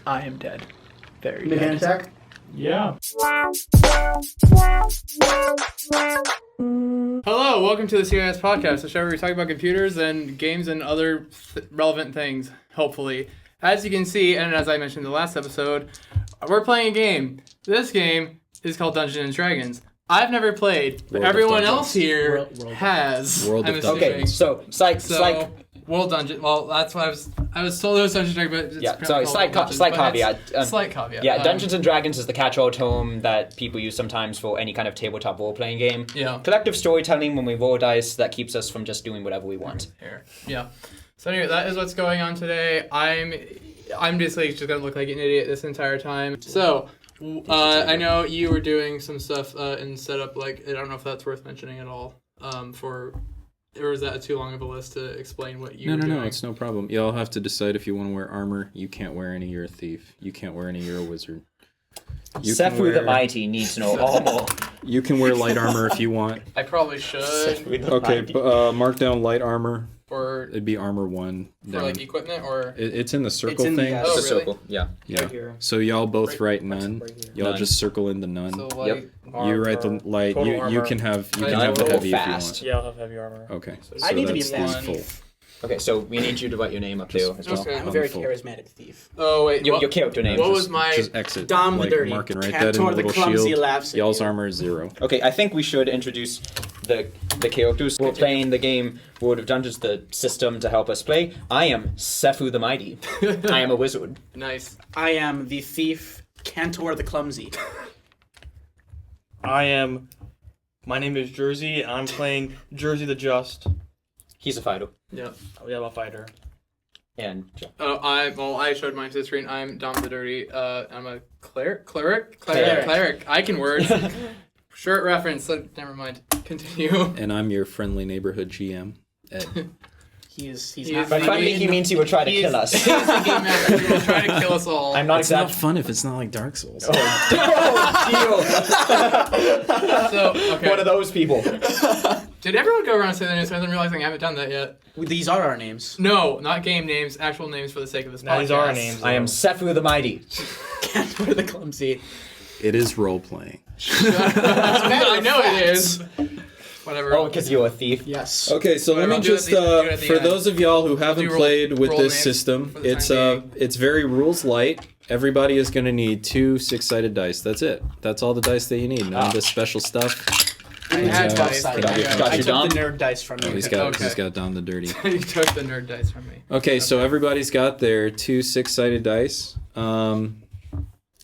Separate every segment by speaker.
Speaker 1: I am dead. Very
Speaker 2: Make an
Speaker 1: dead.
Speaker 2: attack?
Speaker 3: Yeah.
Speaker 4: Hello, welcome to the CIS podcast, the show where we talk about computers and games and other relevant things, hopefully. As you can see, and as I mentioned in the last episode, we're playing a game. This game is called Dungeons & Dragons. I've never played, but everyone else here has.
Speaker 5: World of Dungeons.
Speaker 6: Okay, so psych.
Speaker 4: World Dungeon. Well, that's what I was told it was Dungeons & Dragons, but it's
Speaker 6: Yeah,
Speaker 4: probably
Speaker 6: sorry,
Speaker 4: called
Speaker 6: slight
Speaker 4: Dungeons,
Speaker 6: slight
Speaker 4: but
Speaker 6: caveat.
Speaker 4: it's- slight caveat.
Speaker 6: Yeah, Dungeons and Dragons is the catch-all term that people use sometimes for any kind of tabletop role-playing game.
Speaker 4: Yeah.
Speaker 6: Collective storytelling when we roll dice that keeps us from just doing whatever we want.
Speaker 4: Here. Yeah. So anyway, that is what's going on today. I'm basically just gonna look like an idiot this entire time. So, I know you were doing some stuff in setup. Like, I don't know if that's worth mentioning at all. Or is that too long of a list to explain what you were doing?
Speaker 5: No, it's no problem. Y'all have to decide if you want to wear armor. You can't wear any, you're a thief. You can't wear any, you're a wizard.
Speaker 6: Sefu the Mighty needs no armor.
Speaker 5: You can wear light armor if you want.
Speaker 4: I probably should.
Speaker 5: Okay, mark down light armor.
Speaker 4: Or
Speaker 5: It'd be armor 1
Speaker 4: for
Speaker 5: down.
Speaker 4: like equipment, or
Speaker 5: It's in the circle
Speaker 2: It's in the,
Speaker 5: thing.
Speaker 4: Oh,
Speaker 6: It's a
Speaker 4: really?
Speaker 6: circle, yeah.
Speaker 5: Yeah.
Speaker 2: Right here.
Speaker 5: So y'all both write
Speaker 2: Right
Speaker 5: none.
Speaker 2: here.
Speaker 5: Y'all
Speaker 6: None.
Speaker 5: just circle in the none.
Speaker 4: so like
Speaker 5: You write the light.
Speaker 3: Total
Speaker 5: You
Speaker 3: armor.
Speaker 5: can have
Speaker 4: I
Speaker 5: the
Speaker 4: roll
Speaker 5: heavy
Speaker 6: fast.
Speaker 3: Yeah, I'll have heavy armor.
Speaker 5: if you want. Okay.
Speaker 4: So
Speaker 2: I need to be
Speaker 5: that's
Speaker 2: a
Speaker 5: the
Speaker 2: thief.
Speaker 5: full.
Speaker 6: Okay, so we need you to write your name up there as well.
Speaker 4: Okay.
Speaker 2: I'm a very
Speaker 5: Full.
Speaker 2: charismatic thief.
Speaker 4: Oh wait,
Speaker 6: Your character name.
Speaker 4: What was my?
Speaker 5: Just exit.
Speaker 2: Dom the
Speaker 5: like,
Speaker 2: Dirty.
Speaker 5: mark and write that in a
Speaker 2: Cantor the
Speaker 5: little
Speaker 2: Clumsy
Speaker 5: shield.
Speaker 2: laughs at
Speaker 5: Y'all's
Speaker 2: you.
Speaker 5: armor is 0.
Speaker 6: Okay, I think we should introduce the characters. We're playing the game World of Dungeons, the system to help us play. I am Sefu the Mighty. I am a wizard.
Speaker 4: Nice.
Speaker 2: I am the thief, Cantor the Clumsy.
Speaker 3: My name is Jersey, and I'm playing Jersey the Just.
Speaker 6: He's a fighter.
Speaker 4: Yeah.
Speaker 3: We have a fighter.
Speaker 6: And
Speaker 4: I showed mine to the screen. I'm Dom the Dirty. I'm a cleric.
Speaker 6: Cleric.
Speaker 4: I can words. Shirt reference. So never mind. Continue.
Speaker 5: And I'm your friendly neighborhood GM. Ed.
Speaker 2: He's
Speaker 4: He
Speaker 2: not
Speaker 4: is
Speaker 6: by
Speaker 4: the
Speaker 6: friendly,
Speaker 4: main-
Speaker 6: he means he would try to kill us.
Speaker 4: He's the game master. He will try to kill us all.
Speaker 6: I'm not
Speaker 5: It's not
Speaker 6: exactly.
Speaker 5: fun if it's not like Dark Souls.
Speaker 4: So okay.
Speaker 6: One of those people.
Speaker 4: Did everyone go around and say their names? I'm realizing I haven't done that yet.
Speaker 2: These are our names.
Speaker 4: No, not game names. Actual names for the sake of this
Speaker 3: Now
Speaker 4: podcast.
Speaker 3: these are our names.
Speaker 6: I am Sefu the Mighty.
Speaker 2: Cantor the Clumsy.
Speaker 5: It is role playing.
Speaker 4: I know it is. Whatever.
Speaker 6: Oh, because you're a thief.
Speaker 2: Yes.
Speaker 5: Okay, so let
Speaker 4: I'll
Speaker 5: me
Speaker 4: do it
Speaker 5: just
Speaker 4: at the- do it at the
Speaker 5: for
Speaker 4: end.
Speaker 5: those of y'all who haven't
Speaker 4: roll-
Speaker 5: played with
Speaker 4: roll
Speaker 5: this
Speaker 4: names
Speaker 5: system,
Speaker 4: for the
Speaker 5: it's
Speaker 4: time
Speaker 5: it's very rules light. Everybody is going to need 2 6-sided dice. That's it. That's all the dice that you need. None of this special stuff.
Speaker 4: I had
Speaker 5: Yeah.
Speaker 4: dice.
Speaker 2: Sorry.
Speaker 4: I
Speaker 6: Got
Speaker 2: I
Speaker 6: you,
Speaker 2: took
Speaker 6: Dom?
Speaker 2: the nerd dice from
Speaker 5: Oh,
Speaker 2: you.
Speaker 5: he's got
Speaker 4: Okay.
Speaker 5: Don the Dirty.
Speaker 4: You took the nerd dice from me.
Speaker 5: Okay, so everybody's got their 2 6-sided dice.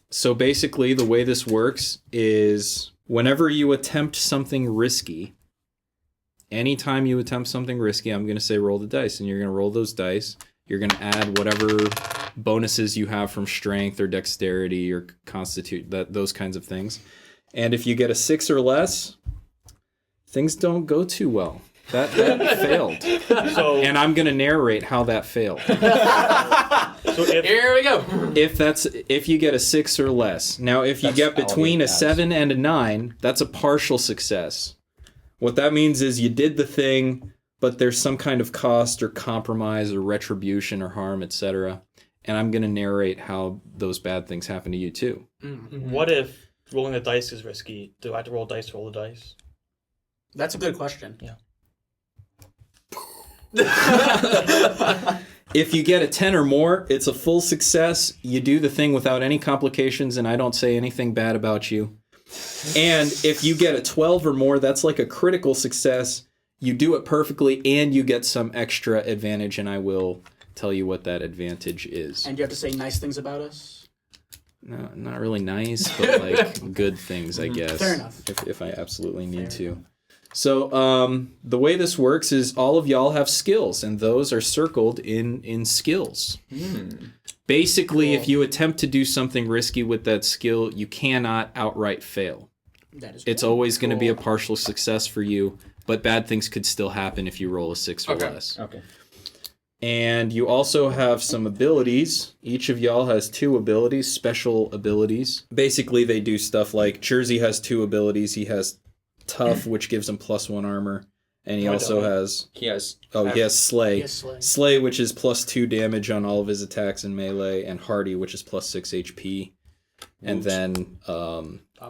Speaker 5: So basically, the way this works is whenever you attempt something risky, anytime you attempt something risky, I'm going to say roll the dice, and you're going to roll those dice. You're going to add whatever bonuses you have from strength or dexterity or those kinds of things. And if you get a 6 or less, things don't go too well. That failed.
Speaker 3: So,
Speaker 5: And I'm going to narrate how that failed.
Speaker 3: so if
Speaker 4: Here we go.
Speaker 5: If you get a 6 or less. Now, if you
Speaker 6: That's
Speaker 5: get between
Speaker 6: all
Speaker 5: a
Speaker 6: he has.
Speaker 5: 7 and a 9, that's a partial success. What that means is you did the thing, but there's some kind of cost or compromise or retribution or harm, etc. And I'm going to narrate how those bad things happen to you too.
Speaker 3: what if rolling the dice is risky? Do I have to roll dice to roll the dice?
Speaker 2: That's a good question.
Speaker 5: If you get a 10 or more, it's a full success. You do the thing without any complications, and I don't say anything bad about you. And if you get a 12 or more, that's like a critical success. You do it perfectly, and you get some extra advantage, and I will tell you what that advantage is.
Speaker 2: And you have to say nice things about us.
Speaker 5: No, not really nice, but like good things, I guess.
Speaker 2: Fair enough.
Speaker 5: If I absolutely need to. So the way this works is all of y'all have skills, and those are circled in skills. Basically, if you attempt to do something risky with that skill, you cannot outright fail.
Speaker 2: That is
Speaker 5: It's
Speaker 2: cool.
Speaker 5: always going to be a partial success for you, but bad things could still happen if you roll a 6 or
Speaker 4: Okay.
Speaker 5: less.
Speaker 6: Okay.
Speaker 5: And you also have some abilities. Each of y'all has 2 abilities, special abilities. Basically, they do stuff like Jersey has 2 abilities. He has Tough, which gives him +1 armor, And he
Speaker 3: I
Speaker 5: also
Speaker 3: don't.
Speaker 5: has
Speaker 6: He has.
Speaker 5: he has Slay.
Speaker 2: Yes, Slay.
Speaker 5: Slay, which is plus 2 damage on all of his attacks in melee, and Hardy, which is plus 6 HP. And then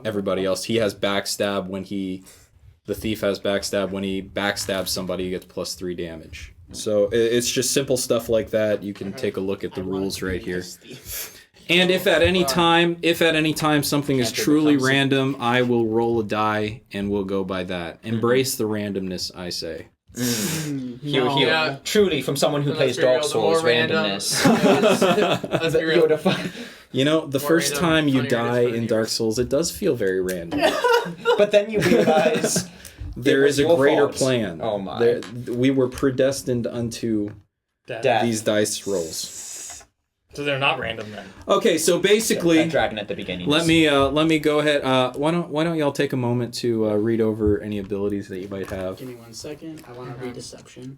Speaker 5: everybody else, he has Backstab when the thief has Backstab when he backstabs somebody, he gets plus 3 damage. So it's just simple stuff like that. You can take a look at the rules right here. And if at any time something is truly random, I will roll a die and we'll go by that. Embrace the randomness, I say.
Speaker 4: Yeah.
Speaker 6: Truly, from someone who plays
Speaker 4: Let's be real,
Speaker 6: Dark
Speaker 4: the
Speaker 6: Souls,
Speaker 4: more random-
Speaker 6: randomness.
Speaker 4: Let's be real.
Speaker 5: You know, the
Speaker 4: More
Speaker 5: first
Speaker 4: random,
Speaker 5: time you
Speaker 4: funnier it is
Speaker 5: die
Speaker 4: for the
Speaker 5: in Dark Souls, it does feel very random.
Speaker 6: But then you realize
Speaker 5: There
Speaker 6: was
Speaker 5: is a
Speaker 6: your
Speaker 5: greater
Speaker 6: fault.
Speaker 5: plan.
Speaker 6: Oh my.
Speaker 5: We were predestined unto
Speaker 6: Death.
Speaker 5: these dice rolls.
Speaker 3: So they're not random then.
Speaker 5: Okay, so basically,
Speaker 6: That dragon at the beginning.
Speaker 5: let me go ahead. Why don't y'all take a moment to read over any abilities that you might have?
Speaker 2: Give me 1 second. I want to read Deception.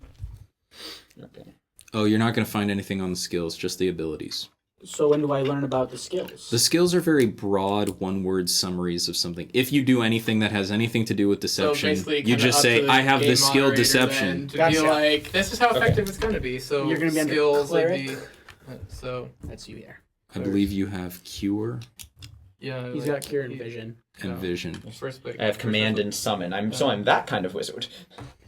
Speaker 6: Okay.
Speaker 5: Oh, you're not going to find anything on the skills, just the abilities.
Speaker 2: So when do I learn about the skills?
Speaker 5: The skills are very broad, one-word summaries of something. If you do anything that has anything to do with deception,
Speaker 4: basically
Speaker 5: you
Speaker 4: kinda
Speaker 5: just
Speaker 4: up
Speaker 5: say,
Speaker 4: to the
Speaker 5: "I have
Speaker 4: game
Speaker 5: this skill,
Speaker 4: moderator
Speaker 5: deception."
Speaker 4: then to
Speaker 2: Gotcha.
Speaker 4: be like, this is how effective it's going to be. So
Speaker 2: You're gonna be under
Speaker 4: skills would
Speaker 2: cleric?
Speaker 4: be. So
Speaker 2: That's you there.
Speaker 5: I believe you have Cure
Speaker 4: yeah,
Speaker 2: He's
Speaker 4: like,
Speaker 2: got Cure and Vision.
Speaker 5: and
Speaker 4: No.
Speaker 5: Vision.
Speaker 4: First pick.
Speaker 6: I have Command and Summon. I'm that kind of wizard.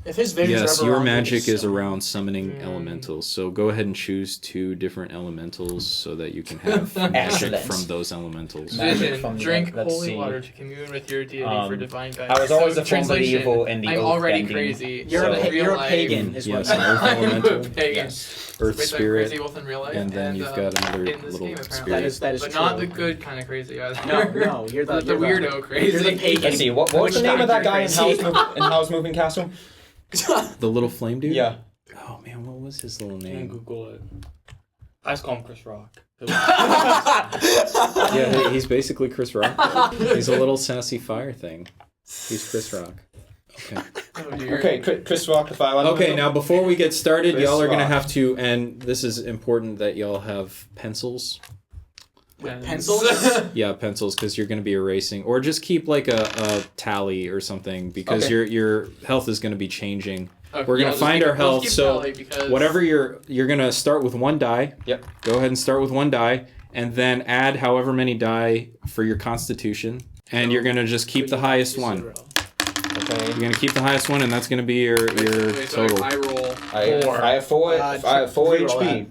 Speaker 2: If his Vision's
Speaker 5: Yes,
Speaker 2: ever
Speaker 5: your
Speaker 2: on,
Speaker 5: magic
Speaker 2: it's-
Speaker 5: is around summoning elementals. So go ahead and choose 2 different elementals so that you can have magic
Speaker 6: Excellent.
Speaker 5: from those elementals.
Speaker 6: Magic
Speaker 4: Vision.
Speaker 6: from the-
Speaker 4: Drink
Speaker 6: let's
Speaker 4: holy
Speaker 6: see.
Speaker 4: water to commune with your deity for divine guidance.
Speaker 6: I was always a form of
Speaker 4: translation,
Speaker 6: evil in the
Speaker 4: I'm
Speaker 6: oath
Speaker 4: already
Speaker 6: bending.
Speaker 4: crazy.
Speaker 2: You're,
Speaker 4: so
Speaker 2: a,
Speaker 4: in real
Speaker 2: you're a
Speaker 4: life,
Speaker 2: pagan, is
Speaker 5: Yes,
Speaker 2: what
Speaker 5: Earth
Speaker 4: I'm a
Speaker 5: Elemental,
Speaker 4: pagan.
Speaker 6: Yes.
Speaker 5: Earth
Speaker 4: Which I'm
Speaker 5: Spirit,
Speaker 4: crazy both in real life
Speaker 5: and then you've got another
Speaker 4: in this
Speaker 5: little
Speaker 4: game, apparently.
Speaker 5: spirit.
Speaker 2: That is
Speaker 4: But
Speaker 2: true.
Speaker 4: not the good kind of crazy either.
Speaker 2: No, you're the
Speaker 4: weirdo crazy.
Speaker 2: You're the pagan.
Speaker 6: Let's see. What was the name of that guy in
Speaker 2: Crazy.
Speaker 6: Howl's Moving Castle?
Speaker 5: The little flame dude?
Speaker 6: Yeah.
Speaker 5: Oh man, what was his little
Speaker 3: You can
Speaker 5: name?
Speaker 3: Google it. I just call him Chris Rock.
Speaker 5: Yeah, he's basically Chris Rock. He's a little sassy fire thing. He's Chris Rock. Okay.
Speaker 4: Oh, dear.
Speaker 6: Okay, Chris Rock, if I want
Speaker 5: Okay, now before we get started,
Speaker 6: Chris
Speaker 5: y'all are gonna
Speaker 6: Rock.
Speaker 5: have to, and this is important that y'all have pencils.
Speaker 2: Pencils?
Speaker 5: Yeah, pencils, because you're gonna be erasing, or just keep like a tally or something, because
Speaker 6: Okay.
Speaker 5: your health is gonna be changing.
Speaker 4: Okay,
Speaker 5: We're gonna
Speaker 4: let's
Speaker 5: find
Speaker 4: keep-
Speaker 5: our health,
Speaker 4: let's keep
Speaker 5: so
Speaker 4: tally because-
Speaker 5: whatever you're gonna start with 1 die.
Speaker 6: Yep.
Speaker 5: Go ahead and start with 1 die, and then add however many die for your Constitution, and you're gonna just keep the highest one.
Speaker 6: Okay.
Speaker 5: You're gonna keep the highest one, and that's gonna be your
Speaker 4: Okay, so
Speaker 5: total.
Speaker 4: I roll
Speaker 6: I
Speaker 4: 4.
Speaker 6: have 4. I have 4
Speaker 2: reroll
Speaker 6: HP.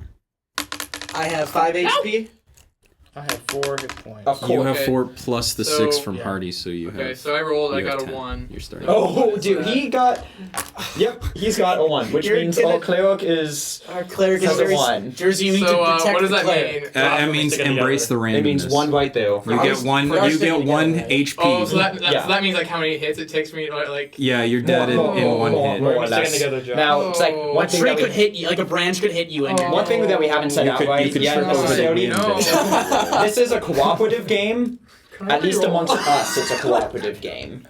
Speaker 2: I have 5 HP.
Speaker 3: I have 4 hit points.
Speaker 6: Of course.
Speaker 5: You have
Speaker 4: Okay.
Speaker 5: 4 plus the
Speaker 4: So-
Speaker 5: 6 from
Speaker 3: Yeah.
Speaker 5: Hardy, so you
Speaker 4: Okay,
Speaker 5: have.
Speaker 4: so I rolled. I
Speaker 5: you have
Speaker 4: got a
Speaker 5: 10.
Speaker 4: 1.
Speaker 5: You're starting.
Speaker 6: Oh, dude, he got. Yep, he's got a 1, which
Speaker 2: You're
Speaker 6: means
Speaker 2: gonna-
Speaker 6: our cleric is.
Speaker 2: Our cleric is
Speaker 6: Has a
Speaker 2: very...
Speaker 6: 1.
Speaker 2: Jersey, you need
Speaker 4: So
Speaker 2: to protect
Speaker 4: what does
Speaker 2: the
Speaker 4: that
Speaker 2: cleric.
Speaker 4: mean?
Speaker 5: That means
Speaker 3: Stick it
Speaker 5: embrace the randomness.
Speaker 6: It means 1 right there.
Speaker 5: You get one.
Speaker 2: for us
Speaker 5: You get
Speaker 2: sticking
Speaker 5: 1
Speaker 2: together.
Speaker 5: HP.
Speaker 4: Oh, so that
Speaker 6: Yeah.
Speaker 4: means like how many hits it takes me to like.
Speaker 5: Yeah, you're dead in one hit.
Speaker 6: More or
Speaker 3: We're sticking
Speaker 6: less.
Speaker 3: together, Joe.
Speaker 6: Now, it's like
Speaker 4: Oh.
Speaker 6: one
Speaker 2: A
Speaker 6: thing
Speaker 2: tree
Speaker 6: that
Speaker 2: could
Speaker 6: we,
Speaker 2: hit you, like a branch could hit you, and you're
Speaker 6: one thing that we haven't said
Speaker 5: You could-
Speaker 6: outright
Speaker 5: you could
Speaker 6: yet
Speaker 5: try to
Speaker 6: necessarily.
Speaker 5: win.
Speaker 4: No.
Speaker 6: This is a cooperative game. At least
Speaker 4: reroll?
Speaker 6: amongst us, it's a cooperative game.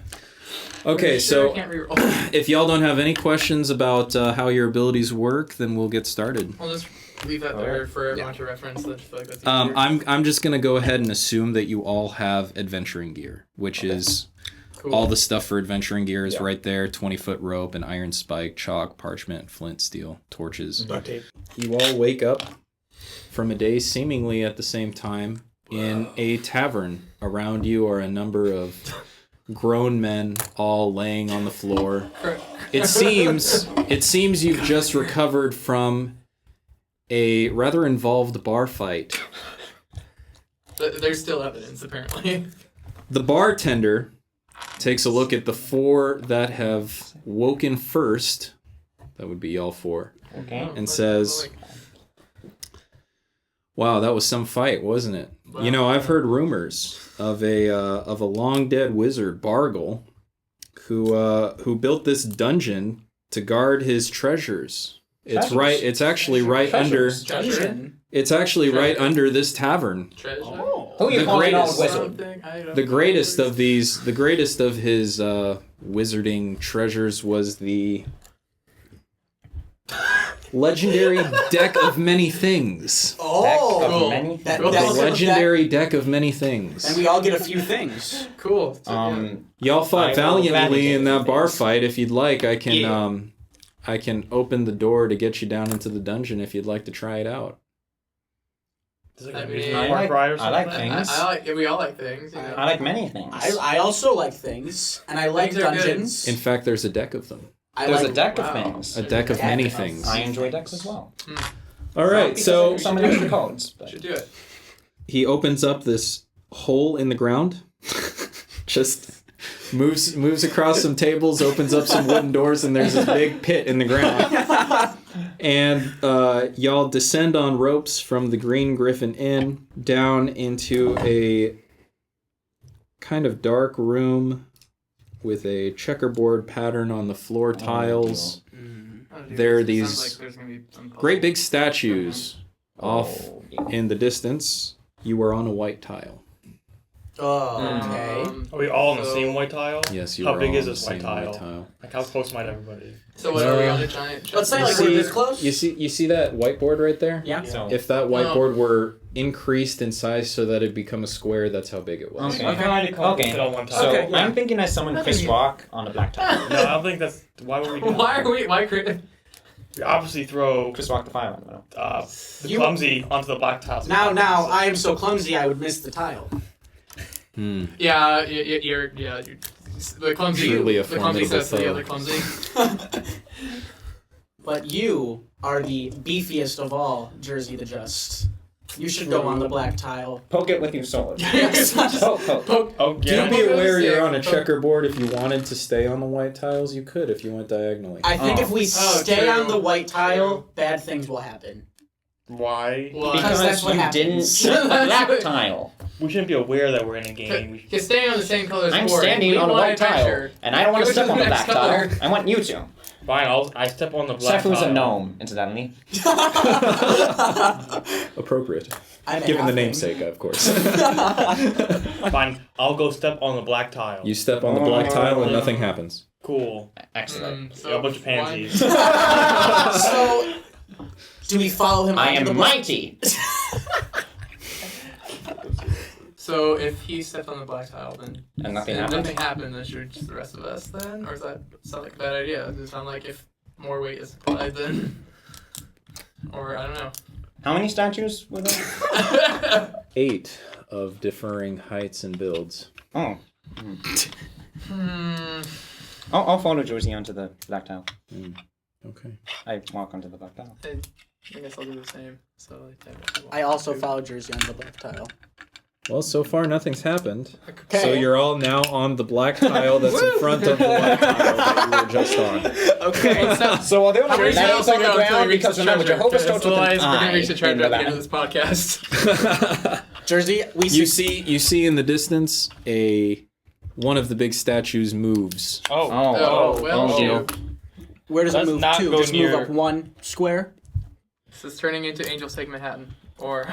Speaker 5: Okay,
Speaker 4: Sure, I
Speaker 5: so
Speaker 4: can't reroll.
Speaker 5: if y'all don't have any questions about how your abilities work, then we'll get started.
Speaker 4: I'll just leave that there for everyone to reference. I feel like that's easier.
Speaker 5: I'm just gonna go ahead and assume that you all have adventuring gear, which is
Speaker 4: Cool.
Speaker 5: all the stuff for adventuring gear is
Speaker 6: Yeah.
Speaker 5: right there: 20-foot rope, an iron spike, chalk, parchment, flint, steel, torches.
Speaker 2: Duct tape.
Speaker 5: You all wake up from a day seemingly at the same time in a tavern. Around you are a number of grown men all laying on the floor. It seems you've just recovered from a rather involved bar fight.
Speaker 4: There's still evidence, apparently.
Speaker 5: The bartender takes a look at the 4 that have woken first. That would be y'all 4.
Speaker 6: Okay.
Speaker 5: And says, "Wow, that was some fight, wasn't it? You know, I've heard rumors of a long dead wizard, Bargle, who built this dungeon to guard his treasures. It's
Speaker 6: Treasures?
Speaker 5: right. It's actually right
Speaker 6: Treasures?
Speaker 4: Treasure?
Speaker 5: This tavern.
Speaker 4: Treasure?
Speaker 6: Who are you
Speaker 5: The
Speaker 6: calling out
Speaker 5: greatest.
Speaker 6: wizard?
Speaker 4: Something, I don't
Speaker 5: The
Speaker 4: know.
Speaker 5: greatest of his wizarding treasures was the legendary deck of many things.
Speaker 2: Oh,
Speaker 6: Deck of
Speaker 4: cool.
Speaker 6: many
Speaker 2: That-
Speaker 4: Cool.
Speaker 5: The
Speaker 2: that's-
Speaker 5: legendary deck of many things.
Speaker 2: And we all get a few things.
Speaker 4: Cool. So,
Speaker 5: Y'all
Speaker 6: I
Speaker 5: fought
Speaker 6: will
Speaker 5: valiantly
Speaker 6: gladly
Speaker 5: in
Speaker 6: take
Speaker 5: that bar
Speaker 6: things.
Speaker 5: fight. If you'd like, I can
Speaker 6: Yeah.
Speaker 5: I can open the door to get you down into the dungeon if you'd like to try it out.
Speaker 3: Is it
Speaker 4: I
Speaker 3: like
Speaker 4: mean,
Speaker 3: amusement
Speaker 6: I
Speaker 3: park
Speaker 6: like-
Speaker 3: ride or
Speaker 6: I like
Speaker 3: something?
Speaker 6: things.
Speaker 4: I like. We all like things. You know?
Speaker 6: I like many things.
Speaker 2: I also like things, and I like
Speaker 4: Things are good.
Speaker 2: dungeons.
Speaker 5: In fact, there's a deck of them.
Speaker 2: I
Speaker 6: There's
Speaker 2: like
Speaker 6: a deck
Speaker 4: wow.
Speaker 6: of things.
Speaker 5: A deck of
Speaker 2: Deck
Speaker 5: many
Speaker 2: of
Speaker 5: things.
Speaker 6: I enjoy decks as well.
Speaker 5: All right,
Speaker 6: Because
Speaker 5: so
Speaker 6: of some extra codes. But
Speaker 4: Should do it.
Speaker 5: he opens up this hole in the ground. Just moves across some tables, opens up some wooden doors, and there's this big pit in the ground. And y'all descend on ropes from the Green Griffin Inn down into a kind of dark room with a checkerboard pattern on the floor tiles.
Speaker 4: Oh, dude,
Speaker 5: There are
Speaker 4: it sounds
Speaker 5: these
Speaker 4: like there's gonna be some
Speaker 5: Great big statues off
Speaker 6: Oh, yeah.
Speaker 5: in the distance. You are on a white tile.
Speaker 2: Oh, okay.
Speaker 3: Are we all on the
Speaker 4: So-
Speaker 3: same white tile?
Speaker 5: Yes, you
Speaker 3: How
Speaker 5: are
Speaker 3: big
Speaker 5: all
Speaker 3: is
Speaker 5: on
Speaker 3: this
Speaker 5: the
Speaker 3: white
Speaker 5: same
Speaker 3: tile? Like how close might everybody?
Speaker 4: So what are we on a giant?
Speaker 2: Let's say
Speaker 5: You
Speaker 2: like we're
Speaker 5: see-
Speaker 2: this close.
Speaker 5: You see that whiteboard right there?
Speaker 2: Yeah.
Speaker 6: So,
Speaker 5: If that whiteboard were increased in size so that it become a square, that's how big it was.
Speaker 6: okay.
Speaker 3: Okay. Fit on one tile.
Speaker 6: So
Speaker 2: Okay, yeah.
Speaker 6: I'm thinking I summon Chris Rock on a black tile.
Speaker 3: No, I don't think that's. Why would we do
Speaker 4: Why
Speaker 3: that?
Speaker 4: are we? Why create?
Speaker 3: We obviously throw
Speaker 6: Chris Rock the Fire Emblem.
Speaker 3: the
Speaker 2: You-
Speaker 3: clumsy onto the black tile.
Speaker 2: Now, I am so clumsy I would miss the tile.
Speaker 4: Yeah, you're the clumsy.
Speaker 5: Truly a
Speaker 4: the clumsy
Speaker 5: formidable
Speaker 4: says to the
Speaker 5: foe.
Speaker 4: other clumsy.
Speaker 2: But you are the beefiest of all, Jersey the Just. You should go on the black tile.
Speaker 6: Poke it with your sword.
Speaker 2: Yes.
Speaker 6: Poke, poke.
Speaker 3: Oh,
Speaker 5: Do
Speaker 3: yeah.
Speaker 5: be aware
Speaker 4: Yeah.
Speaker 5: you're on a checkerboard. If you wanted to stay on the white tiles, you could if you went diagonally.
Speaker 2: I think
Speaker 6: Oh.
Speaker 2: if we
Speaker 4: Oh,
Speaker 2: stay
Speaker 4: true.
Speaker 2: on the white tile,
Speaker 4: True.
Speaker 2: bad things will happen.
Speaker 3: Why?
Speaker 4: Well,
Speaker 2: Because that's what
Speaker 6: you
Speaker 2: happens.
Speaker 6: didn't the black tile.
Speaker 3: We shouldn't be aware that we're in a game. We should...
Speaker 4: You're staying on the same color as
Speaker 6: I'm
Speaker 4: board.
Speaker 6: standing
Speaker 4: We
Speaker 6: on a
Speaker 4: want
Speaker 6: white tile,
Speaker 4: adventure.
Speaker 6: and I don't want
Speaker 4: Go
Speaker 6: to step
Speaker 4: to
Speaker 6: on
Speaker 4: the
Speaker 6: the
Speaker 4: next
Speaker 6: black tile.
Speaker 4: color.
Speaker 6: I want you to.
Speaker 3: Fine, I step on the black
Speaker 6: Sefu's
Speaker 3: tile.
Speaker 6: a gnome, incidentally.
Speaker 5: Appropriate.
Speaker 2: I'm
Speaker 5: Given the
Speaker 2: halfling.
Speaker 5: namesake, of course.
Speaker 3: Fine, I'll go step on the black tile.
Speaker 5: You step on the black tile and nothing happens.
Speaker 3: Cool.
Speaker 6: Excellent.
Speaker 4: So
Speaker 3: Yeah, a bunch of pansies.
Speaker 2: So, do we follow him?
Speaker 6: I
Speaker 2: onto
Speaker 6: am
Speaker 2: the black-
Speaker 6: mighty.
Speaker 4: So if he stepped on the black tile, then
Speaker 6: And nothing
Speaker 4: and
Speaker 6: happens.
Speaker 4: nothing happened, then should just the rest of us then, or does that sound like a bad idea? Does it sound like if more weight is applied, then, or I don't know.
Speaker 6: How many statues were there?
Speaker 5: 8 of differing heights and builds.
Speaker 6: Oh.
Speaker 4: Hmm.
Speaker 6: I'll follow Josie onto the black tile.
Speaker 5: Okay.
Speaker 6: I walk onto the black tile.
Speaker 4: I guess I'll do the same. So like,
Speaker 2: I also follow Jersey on the black tile.
Speaker 5: Well, so far nothing's happened.
Speaker 2: Okay.
Speaker 5: So you're all now on the black tile that's in front of the white tile that you were just on.
Speaker 2: Okay.
Speaker 6: So while they're
Speaker 4: How many
Speaker 6: that
Speaker 4: tiles
Speaker 6: is on
Speaker 4: to
Speaker 6: the
Speaker 4: go until
Speaker 6: ground
Speaker 4: we reach
Speaker 6: because
Speaker 4: the
Speaker 6: remember
Speaker 4: treasure?
Speaker 6: Jehovah starts with an
Speaker 4: Otherwise, we're gonna
Speaker 6: I
Speaker 4: reach the
Speaker 6: in
Speaker 4: treasure
Speaker 6: the
Speaker 4: at the end of
Speaker 6: back.
Speaker 4: this podcast.
Speaker 2: Jersey, we
Speaker 5: You
Speaker 2: see.
Speaker 5: see in the distance one of the big statues moves.
Speaker 3: Oh.
Speaker 4: Oh, well,
Speaker 6: oh, dear.
Speaker 2: Where does it
Speaker 3: Let's
Speaker 2: move
Speaker 3: not
Speaker 2: to?
Speaker 3: go
Speaker 2: Just move
Speaker 3: near-
Speaker 2: up one square.
Speaker 4: This is turning into Angel Sig Manhattan, or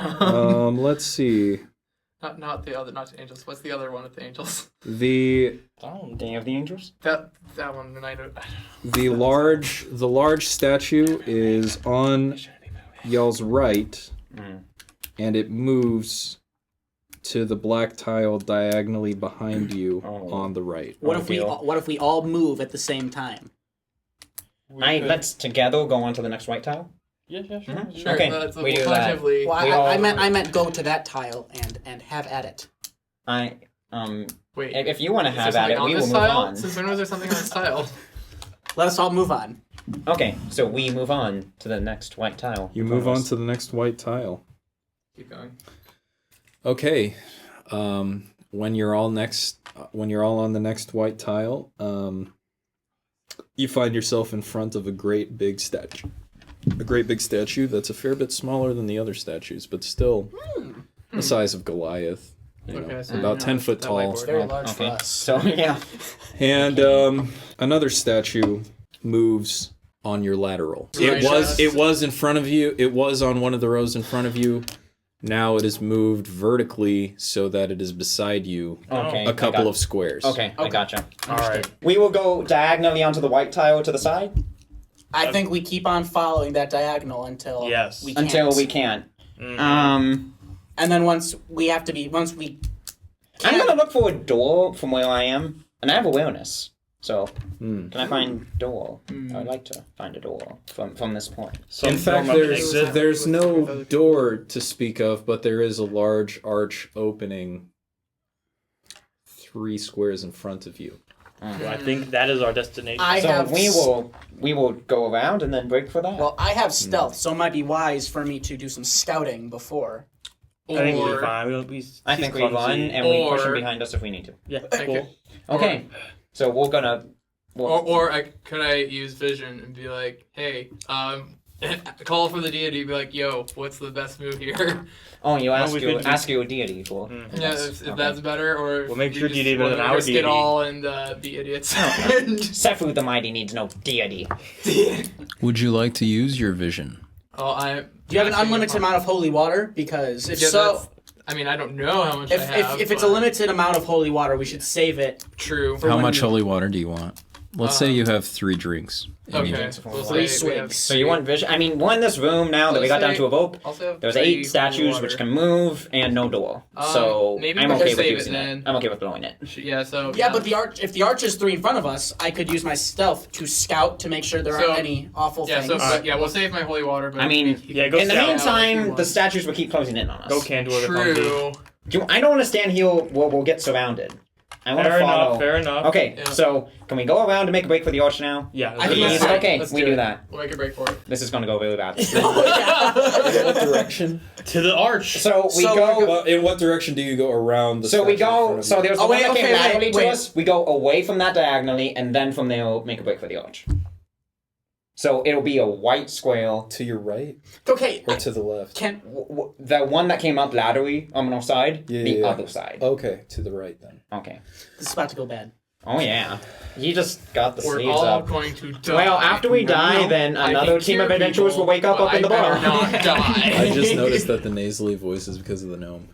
Speaker 5: Let's see.
Speaker 4: not the other, not the Angels. What's the other one with the Angels?
Speaker 5: The
Speaker 6: Day of the Angels?
Speaker 4: That one. And I don't.
Speaker 5: the large statue is on y'all's right, and it moves to the black tile diagonally behind you on the right.
Speaker 2: What if we all move at the same time?
Speaker 6: Let's together go on to the next white tile.
Speaker 3: Yeah, sure.
Speaker 4: Sure,
Speaker 6: Okay,
Speaker 4: that's
Speaker 6: we do that.
Speaker 4: collectively.
Speaker 2: Well,
Speaker 6: We
Speaker 2: I
Speaker 6: all-
Speaker 2: meant go to that tile and have at it.
Speaker 4: Wait,
Speaker 6: If you want to
Speaker 4: is there
Speaker 6: have at
Speaker 4: something
Speaker 6: it,
Speaker 4: on
Speaker 6: we
Speaker 4: this
Speaker 6: will move
Speaker 4: tile?
Speaker 6: on.
Speaker 4: Since when was there something on this tile?
Speaker 2: Let us all move on.
Speaker 6: Okay, so we move on to the next white tile.
Speaker 5: You move on to the next white tile.
Speaker 4: Keep going.
Speaker 5: Okay. When you're all on the next white tile, you find yourself in front of a great big statue. A great big statue that's a fair bit smaller than the other statues, but still the size of Goliath. You know,
Speaker 4: Okay, so
Speaker 5: about 10 foot
Speaker 4: that
Speaker 5: tall.
Speaker 4: whiteboard.
Speaker 2: Very large for
Speaker 6: Okay,
Speaker 2: us.
Speaker 6: so yeah.
Speaker 5: And another statue moves on your lateral.
Speaker 4: Right.
Speaker 5: It was in front of you. It was on one of the rows in front of you. Now it is moved vertically so that it is beside you
Speaker 6: Okay.
Speaker 5: a couple of squares.
Speaker 6: Okay, I gotcha.
Speaker 3: All right.
Speaker 6: We will go diagonally onto the white tile to the side.
Speaker 2: I think we keep on following that diagonal until
Speaker 3: Yes.
Speaker 2: we can't.
Speaker 6: Until we can't.
Speaker 3: Mhm.
Speaker 2: And then once we
Speaker 6: I'm gonna look for a door from where I am, and I have awareness. So, can I find a door? I'd like to find a door from this point.
Speaker 5: In fact, there's no door to speak of, but there is a large arch opening 3 squares in front of you.
Speaker 3: Well, I think that is our destination.
Speaker 6: We will go around and then break for that.
Speaker 2: Well, I have stealth, so it might be wise for me to do some scouting before.
Speaker 3: I think we'll be fine.
Speaker 6: I think we run and we push him behind us if we need to.
Speaker 3: Yeah,
Speaker 4: Okay.
Speaker 3: cool.
Speaker 6: Okay, so we're gonna.
Speaker 4: Could I use vision and be like, hey, call for the deity, be like, yo, what's the best move here?
Speaker 6: Oh, you ask
Speaker 3: could
Speaker 6: your deity for.
Speaker 4: Yeah, if that's better, or
Speaker 3: We'll make
Speaker 4: we
Speaker 3: sure
Speaker 4: just
Speaker 3: deity better than
Speaker 4: wanna
Speaker 3: our
Speaker 4: risk
Speaker 3: deity.
Speaker 4: it all and be idiots.
Speaker 6: Sefu the Mighty needs no deity.
Speaker 5: Would you like to use your vision?
Speaker 4: Oh,
Speaker 2: Do you have an unlimited amount of holy water? Because if
Speaker 4: Yeah,
Speaker 2: so,
Speaker 4: I mean, I don't know how much I have.
Speaker 2: if it's a
Speaker 4: but-
Speaker 2: limited amount of holy water, we should save it.
Speaker 4: True.
Speaker 2: For
Speaker 5: How
Speaker 2: when
Speaker 5: much
Speaker 2: we-
Speaker 5: holy water do you want? Let's say you have 3 drinks. and you-
Speaker 4: Okay. We'll
Speaker 2: Three
Speaker 4: say we have
Speaker 2: swigs.
Speaker 6: So you want vision? I mean, we're in this room now that we got down to a rope.
Speaker 4: Also have
Speaker 6: There's
Speaker 4: 3
Speaker 6: 8 statues which can move and no door. So
Speaker 4: maybe
Speaker 6: I'm
Speaker 4: we
Speaker 6: okay
Speaker 4: should
Speaker 6: with
Speaker 4: save it
Speaker 6: using
Speaker 4: then.
Speaker 6: it. I'm okay with blowing it.
Speaker 4: Yeah, so...
Speaker 2: Yeah, but if the arch is 3 in front of us, I could use my stealth to scout to make sure there
Speaker 4: So-
Speaker 2: aren't any awful
Speaker 4: Yeah,
Speaker 2: things.
Speaker 4: so we'll save my holy water, but...
Speaker 6: I mean,
Speaker 3: Yeah, go
Speaker 6: in the
Speaker 3: scout.
Speaker 6: meantime, the statues will keep closing in on us.
Speaker 3: Go Candor the Clumsy.
Speaker 4: True.
Speaker 6: I don't want to stand here where we'll get surrounded. I want to follow.
Speaker 3: Fair enough.
Speaker 6: Okay,
Speaker 4: Yeah.
Speaker 6: so can we go around and make a break for the arch now?
Speaker 3: Yeah.
Speaker 2: I think
Speaker 6: Please?
Speaker 2: that's fine.
Speaker 6: Okay,
Speaker 4: Let's
Speaker 6: we
Speaker 4: do
Speaker 6: do
Speaker 4: it.
Speaker 6: that.
Speaker 4: We'll make a break for it.
Speaker 6: This is going to go really bad.
Speaker 5: What direction?
Speaker 3: To the arch.
Speaker 6: So we
Speaker 2: So-
Speaker 6: go.
Speaker 5: Well, in what direction do you go around the
Speaker 6: So we
Speaker 5: statue in front
Speaker 6: go.
Speaker 5: of
Speaker 6: So
Speaker 5: you?
Speaker 6: there's the
Speaker 2: Oh,
Speaker 6: one
Speaker 2: wait,
Speaker 6: that came
Speaker 2: okay,
Speaker 6: laterally
Speaker 2: wait,
Speaker 6: to
Speaker 2: wait.
Speaker 6: us. We go away from that diagonally, and then from there we'll make a break for the arch. So it'll be a white square.
Speaker 5: To your right
Speaker 2: Okay,
Speaker 5: or to the left?
Speaker 2: can
Speaker 6: The one that came up laterally on our side,
Speaker 5: Yeah,
Speaker 6: the
Speaker 5: yeah.
Speaker 6: other side.
Speaker 5: Okay, to the right then.
Speaker 6: Okay.
Speaker 2: this is about to go bad.
Speaker 6: Oh yeah. You just got the
Speaker 4: We're
Speaker 6: sleeves
Speaker 4: all
Speaker 6: up.
Speaker 4: going to die.
Speaker 6: Well, after we die, then
Speaker 4: I
Speaker 6: another
Speaker 4: can
Speaker 6: team of
Speaker 4: cure
Speaker 6: adventurers
Speaker 4: people,
Speaker 6: will wake up
Speaker 4: but
Speaker 6: in the
Speaker 4: I better
Speaker 6: bar.
Speaker 4: not die.
Speaker 5: I just noticed that the nasally voice is because of the gnome.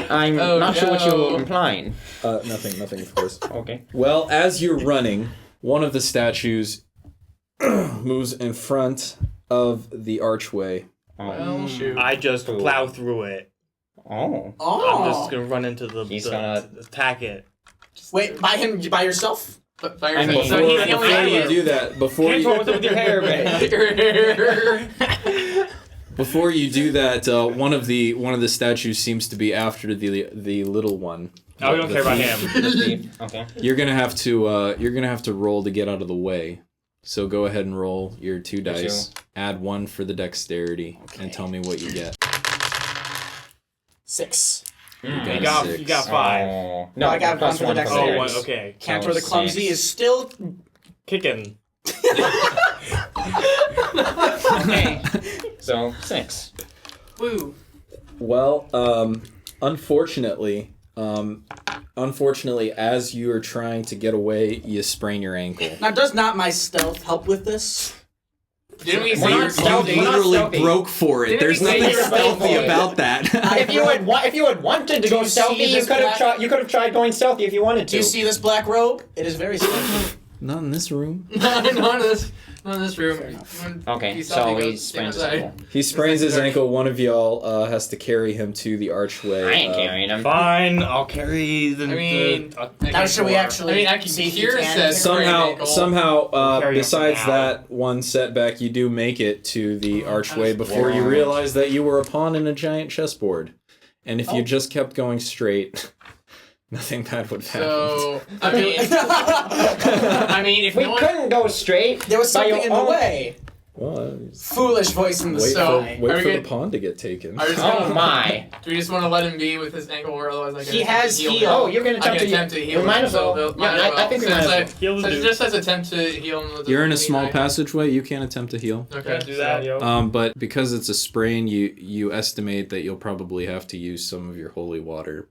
Speaker 6: I'm
Speaker 4: Oh,
Speaker 6: not sure what
Speaker 4: no.
Speaker 6: you're implying.
Speaker 5: Nothing, of course.
Speaker 6: Okay.
Speaker 5: Well, as you're running, one of the statues moves in front of the archway.
Speaker 4: Well, shoot.
Speaker 3: I just plow through it.
Speaker 6: Oh.
Speaker 3: I'm just gonna run into the.
Speaker 6: He's
Speaker 3: the-
Speaker 6: gonna-
Speaker 3: attack it.
Speaker 2: Wait, by yourself?
Speaker 4: But by
Speaker 6: I mean,
Speaker 4: yourself. So he
Speaker 5: Before
Speaker 4: only
Speaker 5: you do that, before
Speaker 3: Can't
Speaker 5: you
Speaker 3: throw it with your hair, man.
Speaker 5: Before you do that, one of the statues seems to be after the little one.
Speaker 3: Oh, we don't
Speaker 5: The
Speaker 3: care about
Speaker 5: thief.
Speaker 3: him.
Speaker 6: Okay.
Speaker 5: You're gonna have to roll to get out of the way. So go ahead and roll your 2 dice. Add 1 for the dexterity, and tell me what you get.
Speaker 2: 6.
Speaker 3: You
Speaker 5: got
Speaker 3: got,
Speaker 5: a
Speaker 3: you
Speaker 5: 6.
Speaker 3: got 5.
Speaker 6: Oh.
Speaker 2: No, I got
Speaker 6: plus
Speaker 2: 1 for the
Speaker 6: one
Speaker 3: Oh,
Speaker 2: dexterity.
Speaker 3: one. Okay.
Speaker 2: Cantor the
Speaker 6: Oh,
Speaker 2: Clumsy
Speaker 6: 6.
Speaker 2: is still...
Speaker 3: Kicking.
Speaker 6: Okay. So 6.
Speaker 2: Woo.
Speaker 5: Well, unfortunately, as you are trying to get away, you sprain your ankle.
Speaker 2: Now, does not my stealth help with this?
Speaker 4: Didn't we
Speaker 6: We're
Speaker 4: say
Speaker 6: not
Speaker 4: you're
Speaker 6: stealthy.
Speaker 4: stealthy?
Speaker 6: We're not stealthy.
Speaker 5: broke for it.
Speaker 4: Didn't
Speaker 5: There's
Speaker 4: we say
Speaker 5: nothing
Speaker 4: you were
Speaker 5: stealthy
Speaker 6: stealthy?
Speaker 5: about that.
Speaker 6: If you had wanted to go
Speaker 2: you
Speaker 6: stealthy,
Speaker 2: see
Speaker 6: you
Speaker 2: this
Speaker 6: could have
Speaker 2: black-
Speaker 6: tried. You could have tried going stealthy if you wanted to.
Speaker 2: Do you see this black robe? It is very stealthy.
Speaker 5: Not in this room.
Speaker 4: Not in this room.
Speaker 6: Okay,
Speaker 4: He's
Speaker 6: so
Speaker 4: stealthy,
Speaker 6: he
Speaker 4: goes
Speaker 6: sprains his
Speaker 4: outside.
Speaker 6: ankle.
Speaker 5: He sprains his ankle. One of y'all has to carry him to the archway.
Speaker 6: I ain't carrying him.
Speaker 3: Fine, I'll carry the.
Speaker 4: I mean,
Speaker 2: Now, should we actually...
Speaker 4: I mean, I can
Speaker 2: see if you
Speaker 4: hear
Speaker 2: can-
Speaker 4: says
Speaker 5: Somehow,
Speaker 3: Carry him
Speaker 5: besides
Speaker 3: for now.
Speaker 5: that one setback, you do make it to the archway before you realize that you were a pawn in a giant chessboard. And if you just kept going straight, nothing bad would happen.
Speaker 4: So, I mean, if
Speaker 6: We
Speaker 4: no one...
Speaker 6: couldn't go straight.
Speaker 2: There was
Speaker 6: by
Speaker 2: something
Speaker 6: your
Speaker 2: in the
Speaker 6: own-
Speaker 2: way.
Speaker 5: Well,
Speaker 2: Foolish voice in the
Speaker 5: wait
Speaker 2: sky.
Speaker 5: for
Speaker 4: Are we
Speaker 5: the
Speaker 4: good?
Speaker 5: pawn to get taken.
Speaker 4: Are we just
Speaker 6: Oh
Speaker 4: gonna-
Speaker 6: my!
Speaker 4: Do we just want to let him be with his ankle, or otherwise I can
Speaker 2: He has
Speaker 4: heal?
Speaker 2: heal.
Speaker 4: him?
Speaker 6: Oh, you're gonna
Speaker 4: I
Speaker 6: attempt
Speaker 4: can
Speaker 6: to
Speaker 4: attempt to heal.
Speaker 6: You might
Speaker 4: him,
Speaker 6: as well.
Speaker 4: so
Speaker 6: Yeah, I think we might as well.
Speaker 3: Heal the
Speaker 4: So
Speaker 3: dude.
Speaker 4: just as attempt to heal him.
Speaker 5: You're in a
Speaker 4: doesn't
Speaker 5: small
Speaker 4: mean I-
Speaker 5: passageway. You can't attempt to heal.
Speaker 4: Okay,
Speaker 3: Do that, yo.
Speaker 5: But because it's a sprain, you estimate that you'll probably have to use some of your holy water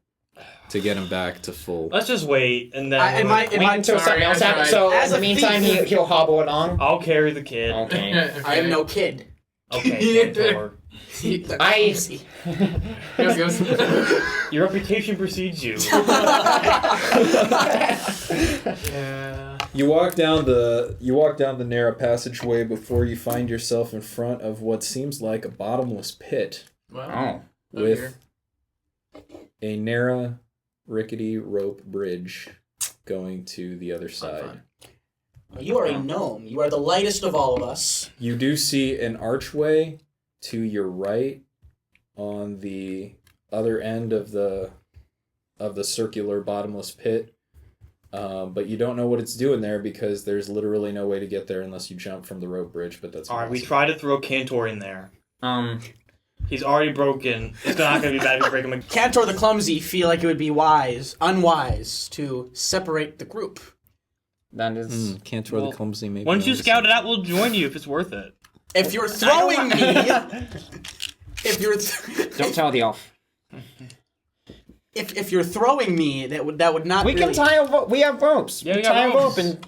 Speaker 5: to get him back to full.
Speaker 3: Let's just wait and then.
Speaker 2: It might...
Speaker 6: Wait until
Speaker 4: sorry,
Speaker 6: something else
Speaker 4: I
Speaker 6: happens.
Speaker 4: tried.
Speaker 6: So
Speaker 2: As
Speaker 6: in
Speaker 2: a
Speaker 6: the meantime,
Speaker 2: thief-
Speaker 6: he'll hobble along.
Speaker 3: I'll carry the kid.
Speaker 6: Okay.
Speaker 4: Okay.
Speaker 2: I am no kid.
Speaker 3: Okay, Cantor.
Speaker 2: The
Speaker 6: I-
Speaker 2: clumsy.
Speaker 4: Goes.
Speaker 3: Your reputation precedes you.
Speaker 4: Yeah.
Speaker 5: You walk down the narrow passageway before you find yourself in front of what seems like a bottomless pit
Speaker 4: Wow.
Speaker 5: with a narrow, rickety rope bridge going to the other side.
Speaker 2: You are a gnome. You are the lightest of all of us.
Speaker 5: You do see an archway to your right on the other end of the circular bottomless pit. But you don't know what it's doing there because there's literally no way to get there unless you jump from the rope bridge, but that's
Speaker 3: Alright, we
Speaker 5: impossible.
Speaker 3: tried to throw Cantor in there. He's already broken. It's not going to be bad if we break him again.
Speaker 2: Cantor the Clumsy feel like it would be unwise to separate the group.
Speaker 6: That is.
Speaker 5: Cantor the Clumsy maybe.
Speaker 3: Once you scout it out, we'll join you if it's worth it.
Speaker 2: If you're throwing me,
Speaker 6: Don't tell the elf.
Speaker 2: if you're throwing me, that would not.
Speaker 6: We
Speaker 2: really...
Speaker 6: can tie a rope. We have ropes.
Speaker 3: Yeah,
Speaker 6: we
Speaker 3: we got
Speaker 6: tie a rope
Speaker 3: ropes.
Speaker 6: and.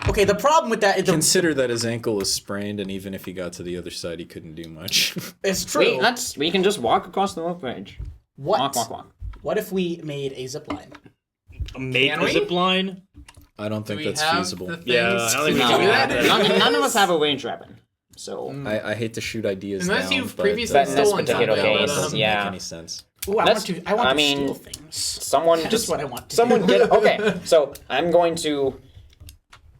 Speaker 2: Okay, the problem with that is
Speaker 5: Consider that his ankle is sprained, and even if he got to the other side, he couldn't do much.
Speaker 2: it's true.
Speaker 6: We can just walk across the rope bridge.
Speaker 2: What?
Speaker 6: Walk.
Speaker 2: What if we made a zip line?
Speaker 3: Make
Speaker 4: Can
Speaker 3: a
Speaker 4: we?
Speaker 3: zip line?
Speaker 5: I don't think
Speaker 4: Do we
Speaker 5: that's
Speaker 4: have
Speaker 5: feasible.
Speaker 4: the things
Speaker 3: Yeah, I don't think we
Speaker 4: to
Speaker 3: can
Speaker 4: do
Speaker 3: do
Speaker 4: that?
Speaker 3: that.
Speaker 6: None of us have a range weapon, so.
Speaker 5: I hate to shoot ideas
Speaker 4: Unless
Speaker 5: down,
Speaker 4: you've
Speaker 5: but
Speaker 4: previously
Speaker 6: But in this
Speaker 4: stolen
Speaker 6: particular
Speaker 4: something.
Speaker 6: case,
Speaker 5: it doesn't
Speaker 6: yeah.
Speaker 5: make any sense.
Speaker 2: Ooh, I
Speaker 6: Let's-
Speaker 2: want to
Speaker 6: I mean,
Speaker 2: steal things.
Speaker 6: Someone
Speaker 2: That's
Speaker 6: just
Speaker 2: what I want to
Speaker 6: someone
Speaker 2: do.
Speaker 6: get okay. So I'm going to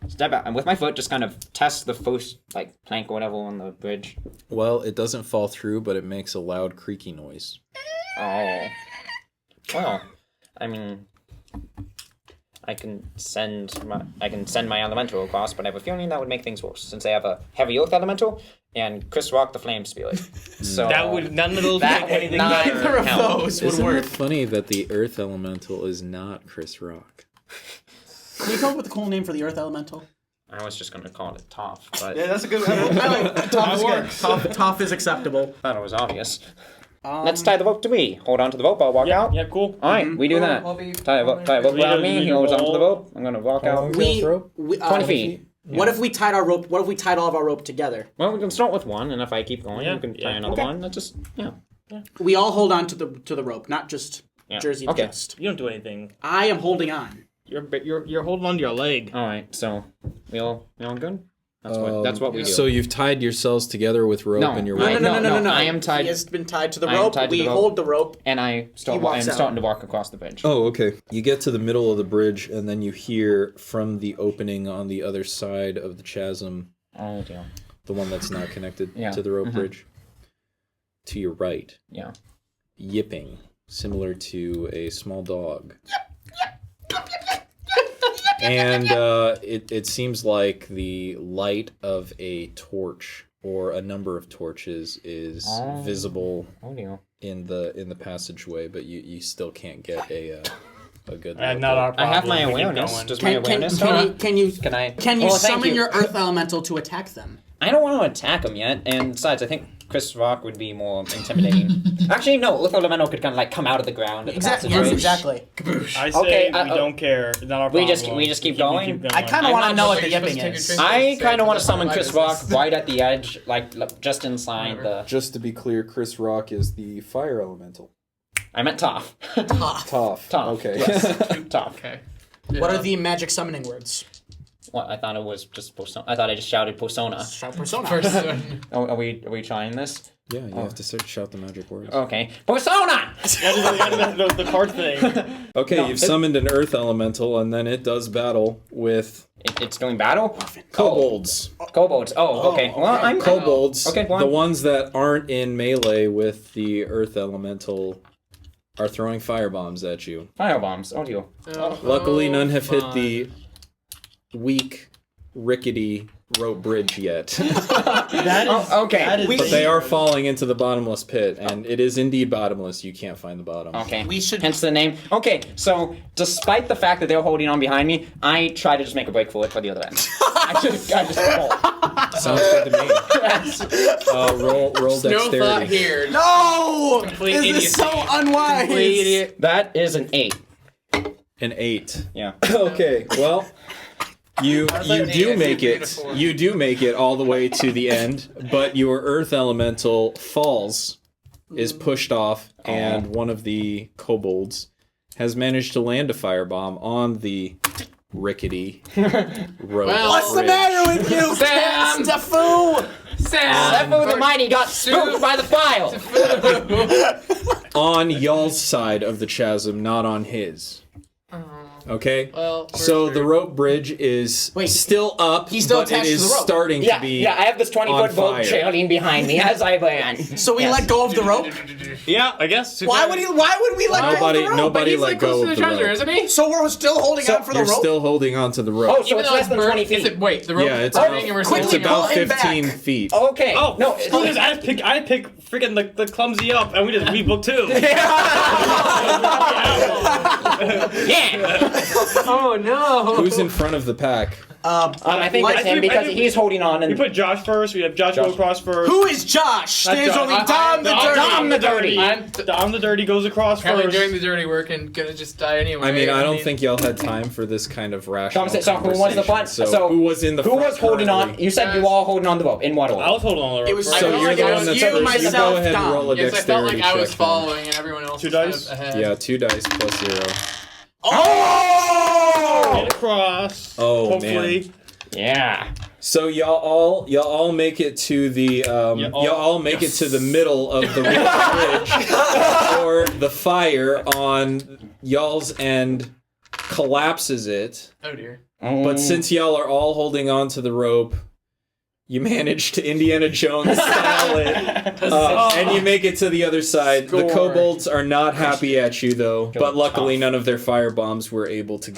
Speaker 6: step out and with my foot just kind of test the first plank or whatever on the bridge.
Speaker 5: Well, it doesn't fall through, but it makes a loud creaky noise.
Speaker 6: Oh, well, I mean, I can send my elemental across, but I have a feeling that would make things worse since I have a heavy earth elemental and Chris Rock the flame spirit. So
Speaker 3: That would none of those
Speaker 6: that
Speaker 3: make
Speaker 6: would
Speaker 3: anything
Speaker 6: not
Speaker 3: better.
Speaker 2: Neither of
Speaker 6: count.
Speaker 2: those would
Speaker 5: Isn't
Speaker 2: work.
Speaker 5: it funny that the Earth Elemental is not Chris Rock?
Speaker 2: Can you come up with a cool name for the Earth Elemental?
Speaker 6: I was just going to call it Toph, but
Speaker 3: That's a good
Speaker 2: I like Toph is good. Toph is acceptable.
Speaker 6: I thought it was obvious. Let's tie the rope to me. Hold on to the rope. I'll walk out.
Speaker 3: Yeah, cool.
Speaker 6: All right, we do that. Tie a rope around me. He holds onto the rope. I'm gonna walk out.
Speaker 2: We
Speaker 6: 20 feet.
Speaker 2: What if we tied our rope? What if we tied all of our rope together?
Speaker 6: Well, we can start with one, and if I keep going,
Speaker 3: Yeah,
Speaker 6: you can tie
Speaker 3: yeah.
Speaker 6: another
Speaker 2: Okay.
Speaker 6: one. That's just
Speaker 2: We all hold on to the rope, not just
Speaker 6: Yeah.
Speaker 2: Jersey
Speaker 6: Okay.
Speaker 2: just.
Speaker 3: You don't do anything.
Speaker 2: I am holding on.
Speaker 3: You're holding onto your leg.
Speaker 6: All right. So we all good. That's what we do.
Speaker 5: So you've tied yourselves together with rope
Speaker 6: No,
Speaker 5: and you're
Speaker 6: I-
Speaker 5: walking.
Speaker 6: no, I am tied-
Speaker 2: He has been tied to the
Speaker 6: I am
Speaker 2: rope.
Speaker 6: tied to
Speaker 2: We
Speaker 6: the rope.
Speaker 2: hold the rope.
Speaker 6: and I
Speaker 2: He
Speaker 6: start.
Speaker 2: walks
Speaker 6: I'm
Speaker 2: out.
Speaker 6: starting to walk across the bridge.
Speaker 5: Oh, okay. You get to the middle of the bridge, and then you hear from the opening on the other side of the chasm,
Speaker 6: Oh dear.
Speaker 5: the one that's not connected
Speaker 6: Yeah.
Speaker 5: to the rope bridge, to your right,
Speaker 6: Yeah.
Speaker 5: yipping, similar to a small dog. And it seems like the light of a torch or a number of torches is visible
Speaker 6: Oh dear.
Speaker 5: in the passageway, but you still can't get a good look.
Speaker 3: Not our
Speaker 6: I
Speaker 3: problem.
Speaker 6: have my
Speaker 3: We keep
Speaker 6: awareness.
Speaker 3: going.
Speaker 6: Does my awareness?
Speaker 2: Can you
Speaker 6: Can I? Oh, thank
Speaker 2: summon
Speaker 6: you.
Speaker 2: your Earth Elemental to attack them?
Speaker 6: I don't want to attack him yet, and besides, I think Chris Rock would be more intimidating. Actually, no. Earth Elemental could kind of come out of the ground. At the
Speaker 2: Exactly.
Speaker 6: passageway.
Speaker 2: Yes, exactly.
Speaker 3: I say
Speaker 6: Okay,
Speaker 3: we don't care. It's not our
Speaker 6: we
Speaker 3: problem.
Speaker 6: just keep going?
Speaker 2: I kind of
Speaker 6: I'm
Speaker 2: want to
Speaker 6: not
Speaker 2: know what
Speaker 6: sure
Speaker 2: the
Speaker 4: you're supposed
Speaker 2: yipping
Speaker 4: to take
Speaker 2: is.
Speaker 4: your
Speaker 6: I kind of want to summon
Speaker 4: Why
Speaker 6: Chris
Speaker 4: does
Speaker 6: Rock
Speaker 4: this-
Speaker 6: right at the edge, just inside the.
Speaker 5: Just to be clear, Chris Rock is the fire elemental.
Speaker 6: I meant Toph.
Speaker 5: Toph.
Speaker 6: Toph.
Speaker 5: Okay.
Speaker 6: Yes. Toph.
Speaker 4: Okay.
Speaker 2: What are the magic summoning words?
Speaker 6: What? I thought it was just Persona. I thought I just shouted Persona.
Speaker 2: Shout persona.
Speaker 4: Person.
Speaker 6: Are we trying this?
Speaker 5: Yeah, you have to shout the magic words.
Speaker 6: Okay. Persona!
Speaker 3: the card thing.
Speaker 5: Okay,
Speaker 6: No,
Speaker 5: you've summoned an earth elemental, and then it does battle with
Speaker 6: It's doing battle?
Speaker 5: kobolds.
Speaker 6: Kobolds. Oh, okay. Well, I'm
Speaker 5: Kobolds,
Speaker 6: Okay, go on.
Speaker 5: the ones that aren't in melee with the earth elemental, are throwing fire bombs at you.
Speaker 6: Fire bombs. Oh, dear.
Speaker 5: Luckily, none have hit the weak, rickety rope bridge yet.
Speaker 6: Okay.
Speaker 5: But they are falling into the bottomless pit, and it is indeed bottomless. You can't find the bottom.
Speaker 6: Okay.
Speaker 2: We should-
Speaker 6: Hence the name. Okay, so despite the fact that they're holding on behind me, I try to just make a break for it for the other end. I just pull.
Speaker 5: Sounds good to me. Roll
Speaker 4: No
Speaker 5: dexterity.
Speaker 4: thought here.
Speaker 2: No!
Speaker 4: Complete
Speaker 2: This
Speaker 4: idiot.
Speaker 2: is so unwise.
Speaker 4: Complete idiot.
Speaker 6: That is an 8.
Speaker 5: An 8.
Speaker 6: Yeah.
Speaker 5: Okay, well, you
Speaker 4: like
Speaker 5: do
Speaker 4: an
Speaker 5: make
Speaker 4: 3 to
Speaker 5: it.
Speaker 4: 4.
Speaker 5: You do make it all the way to the end, but your earth elemental falls, is pushed off, and one of the kobolds has managed to land a firebomb on the rickety rope.
Speaker 4: Well,
Speaker 2: What's the
Speaker 5: bridge.
Speaker 2: matter with you,
Speaker 4: Sam?
Speaker 2: Steffu?
Speaker 4: Sam!
Speaker 6: Sefu the Mighty got spooked by the file.
Speaker 5: On y'all's side of the chasm, not on his. Okay?
Speaker 4: Well,
Speaker 5: So the rope bridge is still up,
Speaker 2: He's still
Speaker 5: but it
Speaker 2: attached to
Speaker 5: is
Speaker 2: the rope.
Speaker 5: starting
Speaker 6: Yeah,
Speaker 5: to be
Speaker 6: I have this 20-foot boat
Speaker 5: fire.
Speaker 6: trailing behind me as I ran.
Speaker 2: So we let go of the rope?
Speaker 3: Yeah, I guess.
Speaker 2: Why would we let go of the rope?
Speaker 5: Nobody
Speaker 4: he's
Speaker 5: let
Speaker 4: like
Speaker 5: go
Speaker 4: close
Speaker 5: of
Speaker 4: to the
Speaker 5: the
Speaker 4: treasure,
Speaker 5: rope.
Speaker 4: isn't he?
Speaker 2: So we're still holding on for the
Speaker 5: You're
Speaker 2: rope?
Speaker 5: still holding on to the rope.
Speaker 6: Oh, so it's less than 20 feet.
Speaker 4: Wait, the rope
Speaker 5: Yeah,
Speaker 4: is
Speaker 5: it's
Speaker 4: burning
Speaker 5: about,
Speaker 4: and we're
Speaker 5: it's
Speaker 2: quickly
Speaker 4: still
Speaker 5: about
Speaker 2: pull him
Speaker 5: 15
Speaker 2: back.
Speaker 5: feet.
Speaker 6: Okay.
Speaker 3: Oh
Speaker 6: no.
Speaker 3: I had to pick freaking the clumsy up, and we booked two.
Speaker 6: Yeah.
Speaker 4: Oh no!
Speaker 5: Who's in front of the pack?
Speaker 6: I think it's him because he's holding on.
Speaker 3: We
Speaker 6: And
Speaker 3: put Josh first. We have Josh go across first.
Speaker 2: Who is Josh? There's
Speaker 3: Josh.
Speaker 2: only Dom the Dirty.
Speaker 6: Dom the Dirty.
Speaker 3: Dom the Dirty goes across
Speaker 4: Apparently
Speaker 3: first.
Speaker 4: doing the dirty work and gonna just die anyway.
Speaker 5: I mean, I don't think y'all had time for this kind of rational
Speaker 6: So who was the front?
Speaker 5: conversation.
Speaker 6: So
Speaker 5: who was in the
Speaker 6: Who
Speaker 5: front
Speaker 6: was holding on?
Speaker 5: currently?
Speaker 6: You said you were all holding on the rope. In what order?
Speaker 3: I was holding on the rope.
Speaker 2: It was
Speaker 3: first.
Speaker 5: So
Speaker 2: I
Speaker 5: you're the
Speaker 2: feel like
Speaker 5: one
Speaker 2: it
Speaker 5: that's
Speaker 2: was you,
Speaker 5: first. You
Speaker 2: myself,
Speaker 5: go ahead and
Speaker 2: Dom.
Speaker 5: roll a
Speaker 4: Yes, I felt
Speaker 5: dexterity
Speaker 4: like I was
Speaker 5: check.
Speaker 4: following and everyone else
Speaker 3: 2
Speaker 4: was kind
Speaker 3: dice?
Speaker 4: of ahead.
Speaker 5: Yeah, 2 dice plus 0.
Speaker 2: Oh!
Speaker 3: Get across.
Speaker 5: Oh,
Speaker 3: Hopefully.
Speaker 6: Yeah.
Speaker 5: So y'all all make it to the y'all all make it to the middle of the bridge, or the fire on y'all's end collapses it.
Speaker 4: Oh dear.
Speaker 5: But since y'all are all holding on to the rope, you manage to Indiana Jones style it, and you make it to the other side. The
Speaker 4: Score.
Speaker 5: kobolds are not happy at you, though, but luckily none of their fire bombs were able to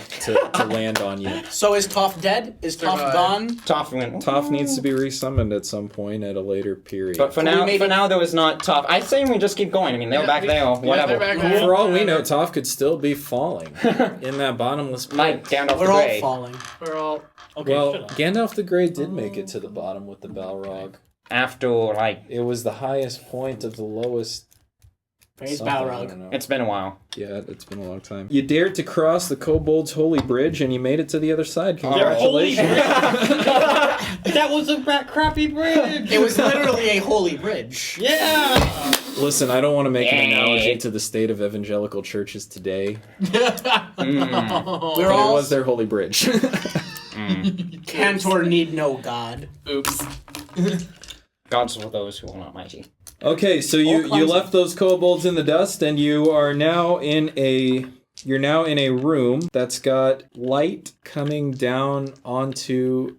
Speaker 5: land on you.
Speaker 2: So is Toph dead? Is Toph
Speaker 4: Survive.
Speaker 2: gone?
Speaker 6: Toph went.
Speaker 5: Toph needs to be resummoned at some point at a later period.
Speaker 6: But for
Speaker 2: We
Speaker 6: now,
Speaker 2: maybe-
Speaker 6: there was not Toph. I say we just keep going. I mean, they're back there, or whatever.
Speaker 4: they're back there.
Speaker 5: For all we know, Toph could still be falling in that bottomless pit.
Speaker 6: Like Gandalf the
Speaker 2: We're all
Speaker 6: Grey.
Speaker 2: falling.
Speaker 4: We're all.
Speaker 3: Okay,
Speaker 5: Well,
Speaker 3: shut up.
Speaker 5: Gandalf the Grey did make it to the bottom with the Balrog.
Speaker 6: After, like,
Speaker 5: It was the highest point of the lowest.
Speaker 2: Praise
Speaker 5: something, I
Speaker 2: Balrog.
Speaker 5: don't know.
Speaker 6: it's been a while.
Speaker 5: Yeah, it's been a long time. You dared to cross the kobold's holy bridge, and you made it to the other side.
Speaker 3: Their holy
Speaker 5: Congratulations!
Speaker 3: That was a crappy bridge.
Speaker 2: It was literally a holy bridge.
Speaker 3: Yeah.
Speaker 5: Listen, I don't want to make an
Speaker 6: Yay.
Speaker 5: analogy to the state of evangelical churches today,
Speaker 2: We're
Speaker 5: but it
Speaker 2: all
Speaker 5: was their holy bridge.
Speaker 2: Cantor need no god.
Speaker 4: Oops.
Speaker 6: Gods for those who are not mighty.
Speaker 5: Okay, so you
Speaker 2: clumsy.
Speaker 5: left those kobolds in the dust, and you are now in a room that's got light coming down onto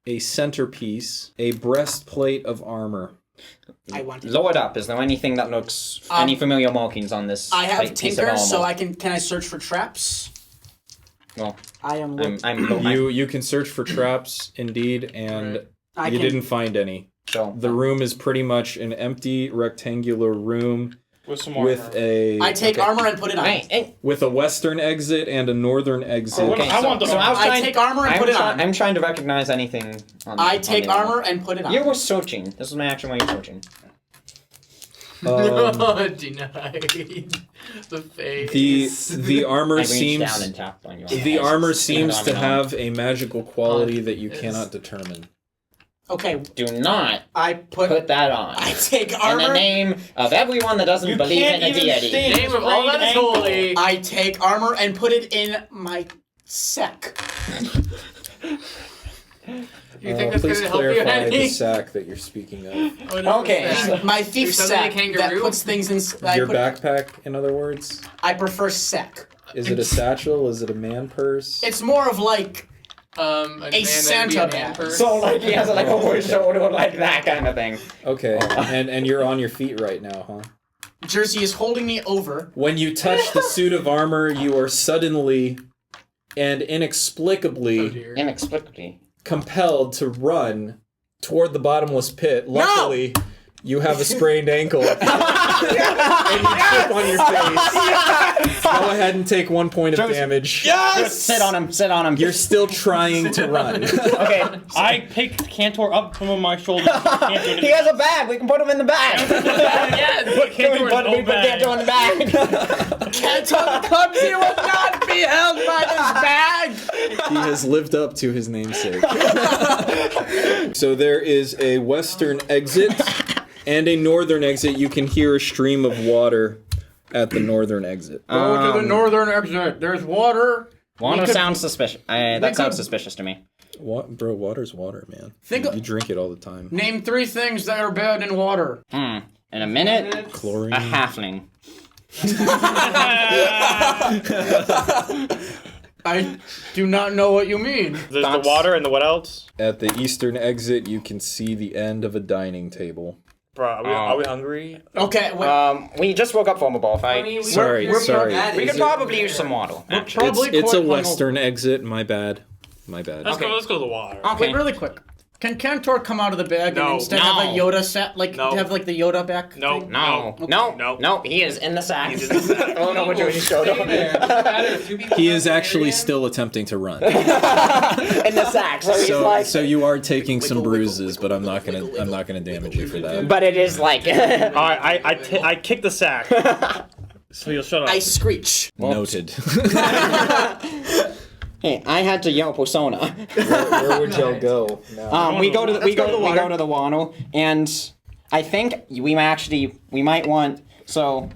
Speaker 5: a centerpiece, a breastplate of armor.
Speaker 2: I want to.
Speaker 6: Lower it up. Is there anything that looks any familiar markings on this?
Speaker 2: I have
Speaker 6: piece of
Speaker 2: Tinker, so
Speaker 6: armor?
Speaker 2: I can I search for traps?
Speaker 6: Well,
Speaker 2: I am.
Speaker 5: You can search for traps, indeed, and
Speaker 2: I
Speaker 5: you
Speaker 2: can,
Speaker 5: didn't find any.
Speaker 6: so
Speaker 5: The room is pretty much an empty rectangular room
Speaker 3: With some armor.
Speaker 5: with a
Speaker 2: I take armor and put it on.
Speaker 6: Hey,
Speaker 5: with a western exit and a northern exit.
Speaker 3: Okay, I want the
Speaker 6: so I was
Speaker 2: I
Speaker 6: trying.
Speaker 2: take armor and put it on.
Speaker 6: I'm trying to recognize anything.
Speaker 2: I take armor and put it on.
Speaker 6: You were searching. This is my action while you're searching.
Speaker 4: Denied. The face.
Speaker 5: The armor
Speaker 6: I reached
Speaker 5: seems
Speaker 6: down and tapped on your
Speaker 5: the
Speaker 6: eyes.
Speaker 5: armor seems to
Speaker 6: Phenomenal.
Speaker 5: have a magical quality that you
Speaker 4: Yes.
Speaker 5: cannot determine.
Speaker 2: Okay,
Speaker 6: Do not
Speaker 2: I
Speaker 6: put that on.
Speaker 2: I take
Speaker 6: In the
Speaker 2: armor.
Speaker 6: name of everyone that doesn't
Speaker 3: You
Speaker 6: believe
Speaker 3: can't
Speaker 6: in a
Speaker 3: even
Speaker 6: deity.
Speaker 3: stand-
Speaker 4: Name of all that is holy.
Speaker 2: I take armor and put it in my sack.
Speaker 4: You think that's
Speaker 5: Please
Speaker 4: gonna help you,
Speaker 5: clarify the
Speaker 4: Andy?
Speaker 5: sack that you're speaking of.
Speaker 4: What is
Speaker 6: Okay,
Speaker 4: this?
Speaker 6: so-
Speaker 2: My thief
Speaker 4: You're suddenly a
Speaker 2: sack that
Speaker 4: kangaroo?
Speaker 2: puts things in.
Speaker 5: Your backpack, in other words?
Speaker 2: I prefer sack.
Speaker 5: Is it a satchel? Is it a man purse?
Speaker 2: It's more of like
Speaker 4: A
Speaker 2: Santa
Speaker 4: man
Speaker 2: bag.
Speaker 4: purse.
Speaker 6: So like he has it like over his shoulder, like that kind of thing.
Speaker 5: Okay, and you're on your feet right now, huh?
Speaker 2: Jersey is holding me over.
Speaker 5: When you touch the suit of armor, you are suddenly and
Speaker 4: Oh
Speaker 5: inexplicably
Speaker 4: dear.
Speaker 6: Inexplicably.
Speaker 5: compelled to run toward the bottomless pit. Luckily, you have a sprained ankle. And you trip on your face. Go ahead and take 1 point of damage.
Speaker 6: Just sit on him. Sit on him.
Speaker 5: You're still trying to run.
Speaker 6: okay.
Speaker 3: I picked Cantor up from my shoulders. Cantor
Speaker 6: He has a bag. We can put him in the bag.
Speaker 3: Put Cantor in
Speaker 6: we
Speaker 3: his
Speaker 6: put Cantor in the bag.
Speaker 2: Cantor Clumsy will not be held by this bag.
Speaker 5: He has lived up to his namesake. So there is a western exit and a northern exit. You can hear a stream of water at the northern exit.
Speaker 4: Go to the northern exit. There's water
Speaker 6: Water
Speaker 2: could-
Speaker 6: sounds suspicious. That
Speaker 2: could-
Speaker 6: sounds suspicious to me.
Speaker 5: Bro, water's water, man.
Speaker 2: Think
Speaker 5: you,
Speaker 2: of-
Speaker 5: you drink it all the time.
Speaker 2: Name 3 things that are bad in water.
Speaker 6: In a minute,
Speaker 5: Chlorine.
Speaker 6: a halfling.
Speaker 2: I do not know what you mean.
Speaker 3: There's
Speaker 6: That's-
Speaker 3: the water and the what else?
Speaker 5: At the eastern exit, you can see the end of a dining table.
Speaker 3: Bro, are we hungry?
Speaker 2: Okay, wait.
Speaker 6: We just woke up from a ball fight.
Speaker 5: Sorry.
Speaker 6: We could probably use some water. Actually.
Speaker 2: Probably
Speaker 5: It's a
Speaker 2: quite
Speaker 5: western exit. My bad.
Speaker 3: Let's go to the water.
Speaker 6: Okay.
Speaker 2: Wait, really quick. Can Cantor come out of the bag
Speaker 3: No.
Speaker 2: and instead have a
Speaker 6: No.
Speaker 2: Yoda set, like
Speaker 3: No.
Speaker 2: have like the Yoda back?
Speaker 3: No.
Speaker 2: thing?
Speaker 6: No, he is in the sack.
Speaker 3: He's in the sack.
Speaker 6: Oh no, we're doing showed up.
Speaker 5: He is actually still attempting to run.
Speaker 6: In the sack, so he's like.
Speaker 5: So you are taking some
Speaker 2: Wiggle,
Speaker 5: bruises,
Speaker 2: wiggle,
Speaker 5: but I'm not
Speaker 2: wiggle,
Speaker 5: gonna
Speaker 2: wiggle,
Speaker 5: I'm not gonna damage you for that.
Speaker 6: But it is like.
Speaker 3: Alright, I kick the sack. So you'll shut up.
Speaker 2: I screech.
Speaker 5: Noted.
Speaker 6: Hey, I had to yell persona.
Speaker 5: Where would y'all go? Now?
Speaker 6: We go to the
Speaker 2: Let's go to the water.
Speaker 6: we go to the water, and I think we might want. So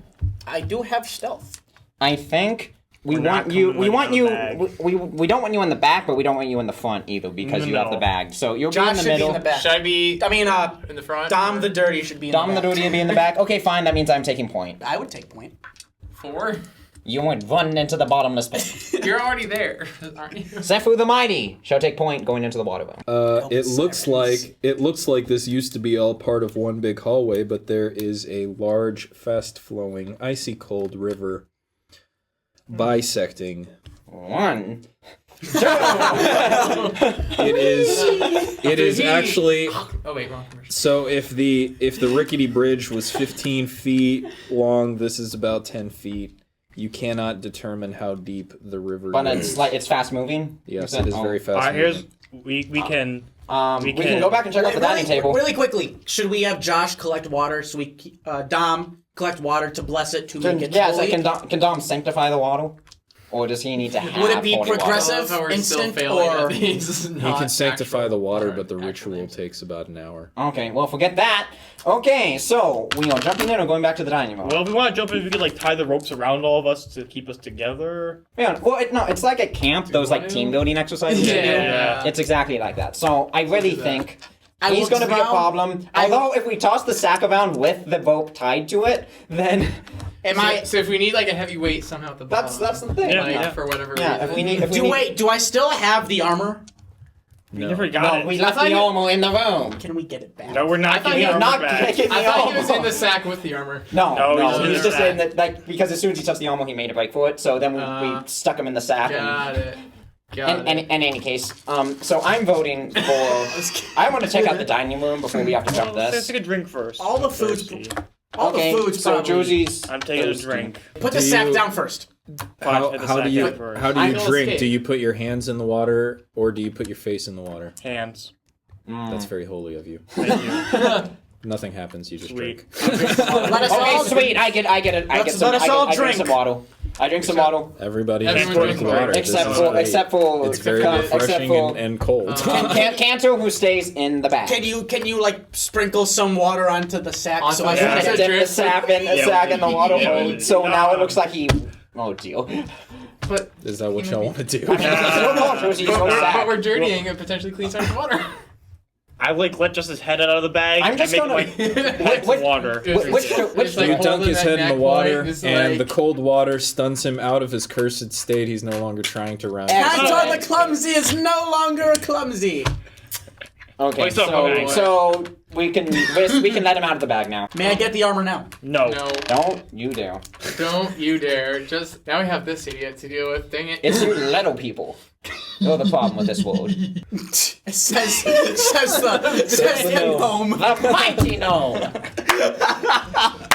Speaker 2: I do have stealth.
Speaker 6: I think we
Speaker 3: We're not
Speaker 6: want you.
Speaker 3: coming
Speaker 6: We
Speaker 3: with
Speaker 6: want
Speaker 3: the
Speaker 6: you.
Speaker 3: bag.
Speaker 6: We don't want you in the back, but we don't want you in the front either because
Speaker 3: In the
Speaker 6: you have the
Speaker 3: middle.
Speaker 6: bag. So you'll be
Speaker 2: Josh
Speaker 6: in the
Speaker 2: should be
Speaker 6: middle.
Speaker 2: in the back.
Speaker 4: Should I be
Speaker 2: I mean,
Speaker 4: in the front?
Speaker 2: Dom the Dirty should be in
Speaker 6: Dom
Speaker 2: the
Speaker 6: the
Speaker 2: back.
Speaker 6: duty to be in the back. Okay, fine. That means I'm taking point.
Speaker 2: I would take point.
Speaker 4: 4?
Speaker 6: You went run into the bottomless pit.
Speaker 4: You're already there, aren't you?
Speaker 6: Sefu the Mighty shall take point going into the water room.
Speaker 5: It looks like this used to be all part of one big hallway, but there is a large, fast-flowing, icy cold river bisecting.
Speaker 6: 1.
Speaker 5: It is actually.
Speaker 4: Oh wait, wrong commercial.
Speaker 5: So if the rickety bridge was 15 feet long, this is about 10 feet. You cannot determine how deep the river
Speaker 6: But
Speaker 5: is.
Speaker 6: it's fast moving.
Speaker 5: Yes, it is very fast.
Speaker 3: Alright, here's we can
Speaker 6: We can go back and check out the dining table.
Speaker 2: Really quickly, should we have Josh collect water so we Dom collect water to bless it to make it
Speaker 6: Yeah, so
Speaker 2: holy?
Speaker 6: can Dom sanctify the water? Or does he need to have
Speaker 2: Would it be
Speaker 6: holy water?
Speaker 2: progressive?
Speaker 4: I love how we're still
Speaker 2: Instant
Speaker 4: failing
Speaker 2: or-
Speaker 4: at these.
Speaker 5: You can sanctify the water, but the
Speaker 4: actual
Speaker 5: ritual
Speaker 4: names.
Speaker 5: takes about an hour.
Speaker 6: Okay, well, forget that. Okay, so we are jumping in or going back to the dining room?
Speaker 3: well if we want to jump in we could like tie the ropes around all of us to keep us together.
Speaker 6: Yeah, well, it's like at camp, those like team building exercises. you do.
Speaker 3: Yeah.
Speaker 6: It's exactly like that. So I really think
Speaker 2: I
Speaker 6: he's
Speaker 2: look
Speaker 6: going to be a
Speaker 2: around-
Speaker 6: problem. Although if we toss the sack around with the rope tied to it, then
Speaker 4: So if we need like a heavy weight somehow at the bottom.
Speaker 6: that's the thing.
Speaker 3: Yeah,
Speaker 4: like,
Speaker 3: yeah.
Speaker 4: for whatever
Speaker 6: Yeah,
Speaker 4: reason.
Speaker 6: if we need.
Speaker 2: Do I still have the armor?
Speaker 3: We
Speaker 5: No.
Speaker 3: never got it.
Speaker 6: We left the armor in the room.
Speaker 2: Can we get it back?
Speaker 3: No, we're not
Speaker 4: thought
Speaker 3: getting
Speaker 4: you
Speaker 3: our
Speaker 4: were
Speaker 6: not
Speaker 3: armor back.
Speaker 6: taking
Speaker 4: I
Speaker 6: the
Speaker 4: thought he
Speaker 6: armor.
Speaker 4: was in the sack with the armor.
Speaker 6: No,
Speaker 3: No,
Speaker 6: he's
Speaker 3: he's
Speaker 6: just
Speaker 3: in
Speaker 6: in that, like, because as soon as he touched the armor, he made a break for it. So then we stuck him in the sack.
Speaker 4: Got it.
Speaker 6: And in any case, so I'm voting for. I want to check out the dining room before we have to jump
Speaker 3: Let's
Speaker 6: this.
Speaker 3: take a drink first.
Speaker 2: All the
Speaker 3: I'm
Speaker 2: food's-
Speaker 3: thirsty.
Speaker 2: All
Speaker 6: Okay,
Speaker 2: the food's
Speaker 6: so
Speaker 2: probably...
Speaker 6: Josie's.
Speaker 3: I'm taking a
Speaker 6: thirsty.
Speaker 3: drink.
Speaker 2: Put the
Speaker 5: Do
Speaker 2: sack
Speaker 5: you-
Speaker 2: down first.
Speaker 5: How,
Speaker 3: Hit the
Speaker 5: how do
Speaker 3: sack
Speaker 5: you
Speaker 3: out first.
Speaker 5: how do
Speaker 4: I
Speaker 5: you
Speaker 4: will
Speaker 5: drink?
Speaker 4: escape.
Speaker 5: Do you put your hands in the water or do you put your face in the water?
Speaker 3: Hands.
Speaker 5: That's very holy of you.
Speaker 3: Thank you.
Speaker 5: Nothing happens. You just
Speaker 3: Sweet.
Speaker 5: drink.
Speaker 2: Let us
Speaker 6: Okay,
Speaker 2: all
Speaker 6: sweet. I get it. I get some.
Speaker 2: let us all
Speaker 6: I drink
Speaker 2: drink.
Speaker 6: some water. I drink some water.
Speaker 5: Everybody
Speaker 4: Everyone
Speaker 5: drink
Speaker 4: drinks
Speaker 5: water.
Speaker 4: water.
Speaker 5: This
Speaker 6: Except
Speaker 5: is
Speaker 6: for,
Speaker 5: great.
Speaker 6: except for,
Speaker 5: It's very
Speaker 6: except
Speaker 5: refreshing
Speaker 6: for
Speaker 5: and cold.
Speaker 6: Cantor, who stays in the back.
Speaker 2: Can you like sprinkle some water onto the sack so I
Speaker 4: Onto
Speaker 2: can
Speaker 4: the
Speaker 2: get
Speaker 4: sack.
Speaker 2: it?
Speaker 6: Dip the sack in the
Speaker 3: Yeah,
Speaker 6: sack in the water
Speaker 3: yeah,
Speaker 6: hole. So
Speaker 3: no.
Speaker 6: now it looks like he. Oh deal.
Speaker 4: But
Speaker 5: Is that what y'all want to do?
Speaker 6: No, Josie, just go sack.
Speaker 4: but we're dirtying a potentially clean source of water.
Speaker 3: I like let just his head out of the bag
Speaker 6: I'm just
Speaker 3: and
Speaker 6: gonna-
Speaker 3: make like
Speaker 6: What-
Speaker 3: water.
Speaker 6: Which
Speaker 4: It's like
Speaker 5: You
Speaker 4: holding
Speaker 5: dunk his
Speaker 4: that
Speaker 5: head in the
Speaker 4: neck
Speaker 5: water,
Speaker 4: point, it's
Speaker 5: and
Speaker 4: like-
Speaker 5: the cold water stuns him out of his cursed state. He's no longer trying to run.
Speaker 2: Cantor the Clumsy is no longer clumsy.
Speaker 6: Okay,
Speaker 3: Wait, so-
Speaker 6: so we can let him out of the bag now.
Speaker 2: May I get the armor now?
Speaker 3: No.
Speaker 4: No,
Speaker 6: Don't you dare!
Speaker 4: don't you dare. Just now we have this idiot to deal with. Dang it.
Speaker 6: It's you little people. You're the problem with this world.
Speaker 2: It says the gnome.
Speaker 6: The mighty gnome.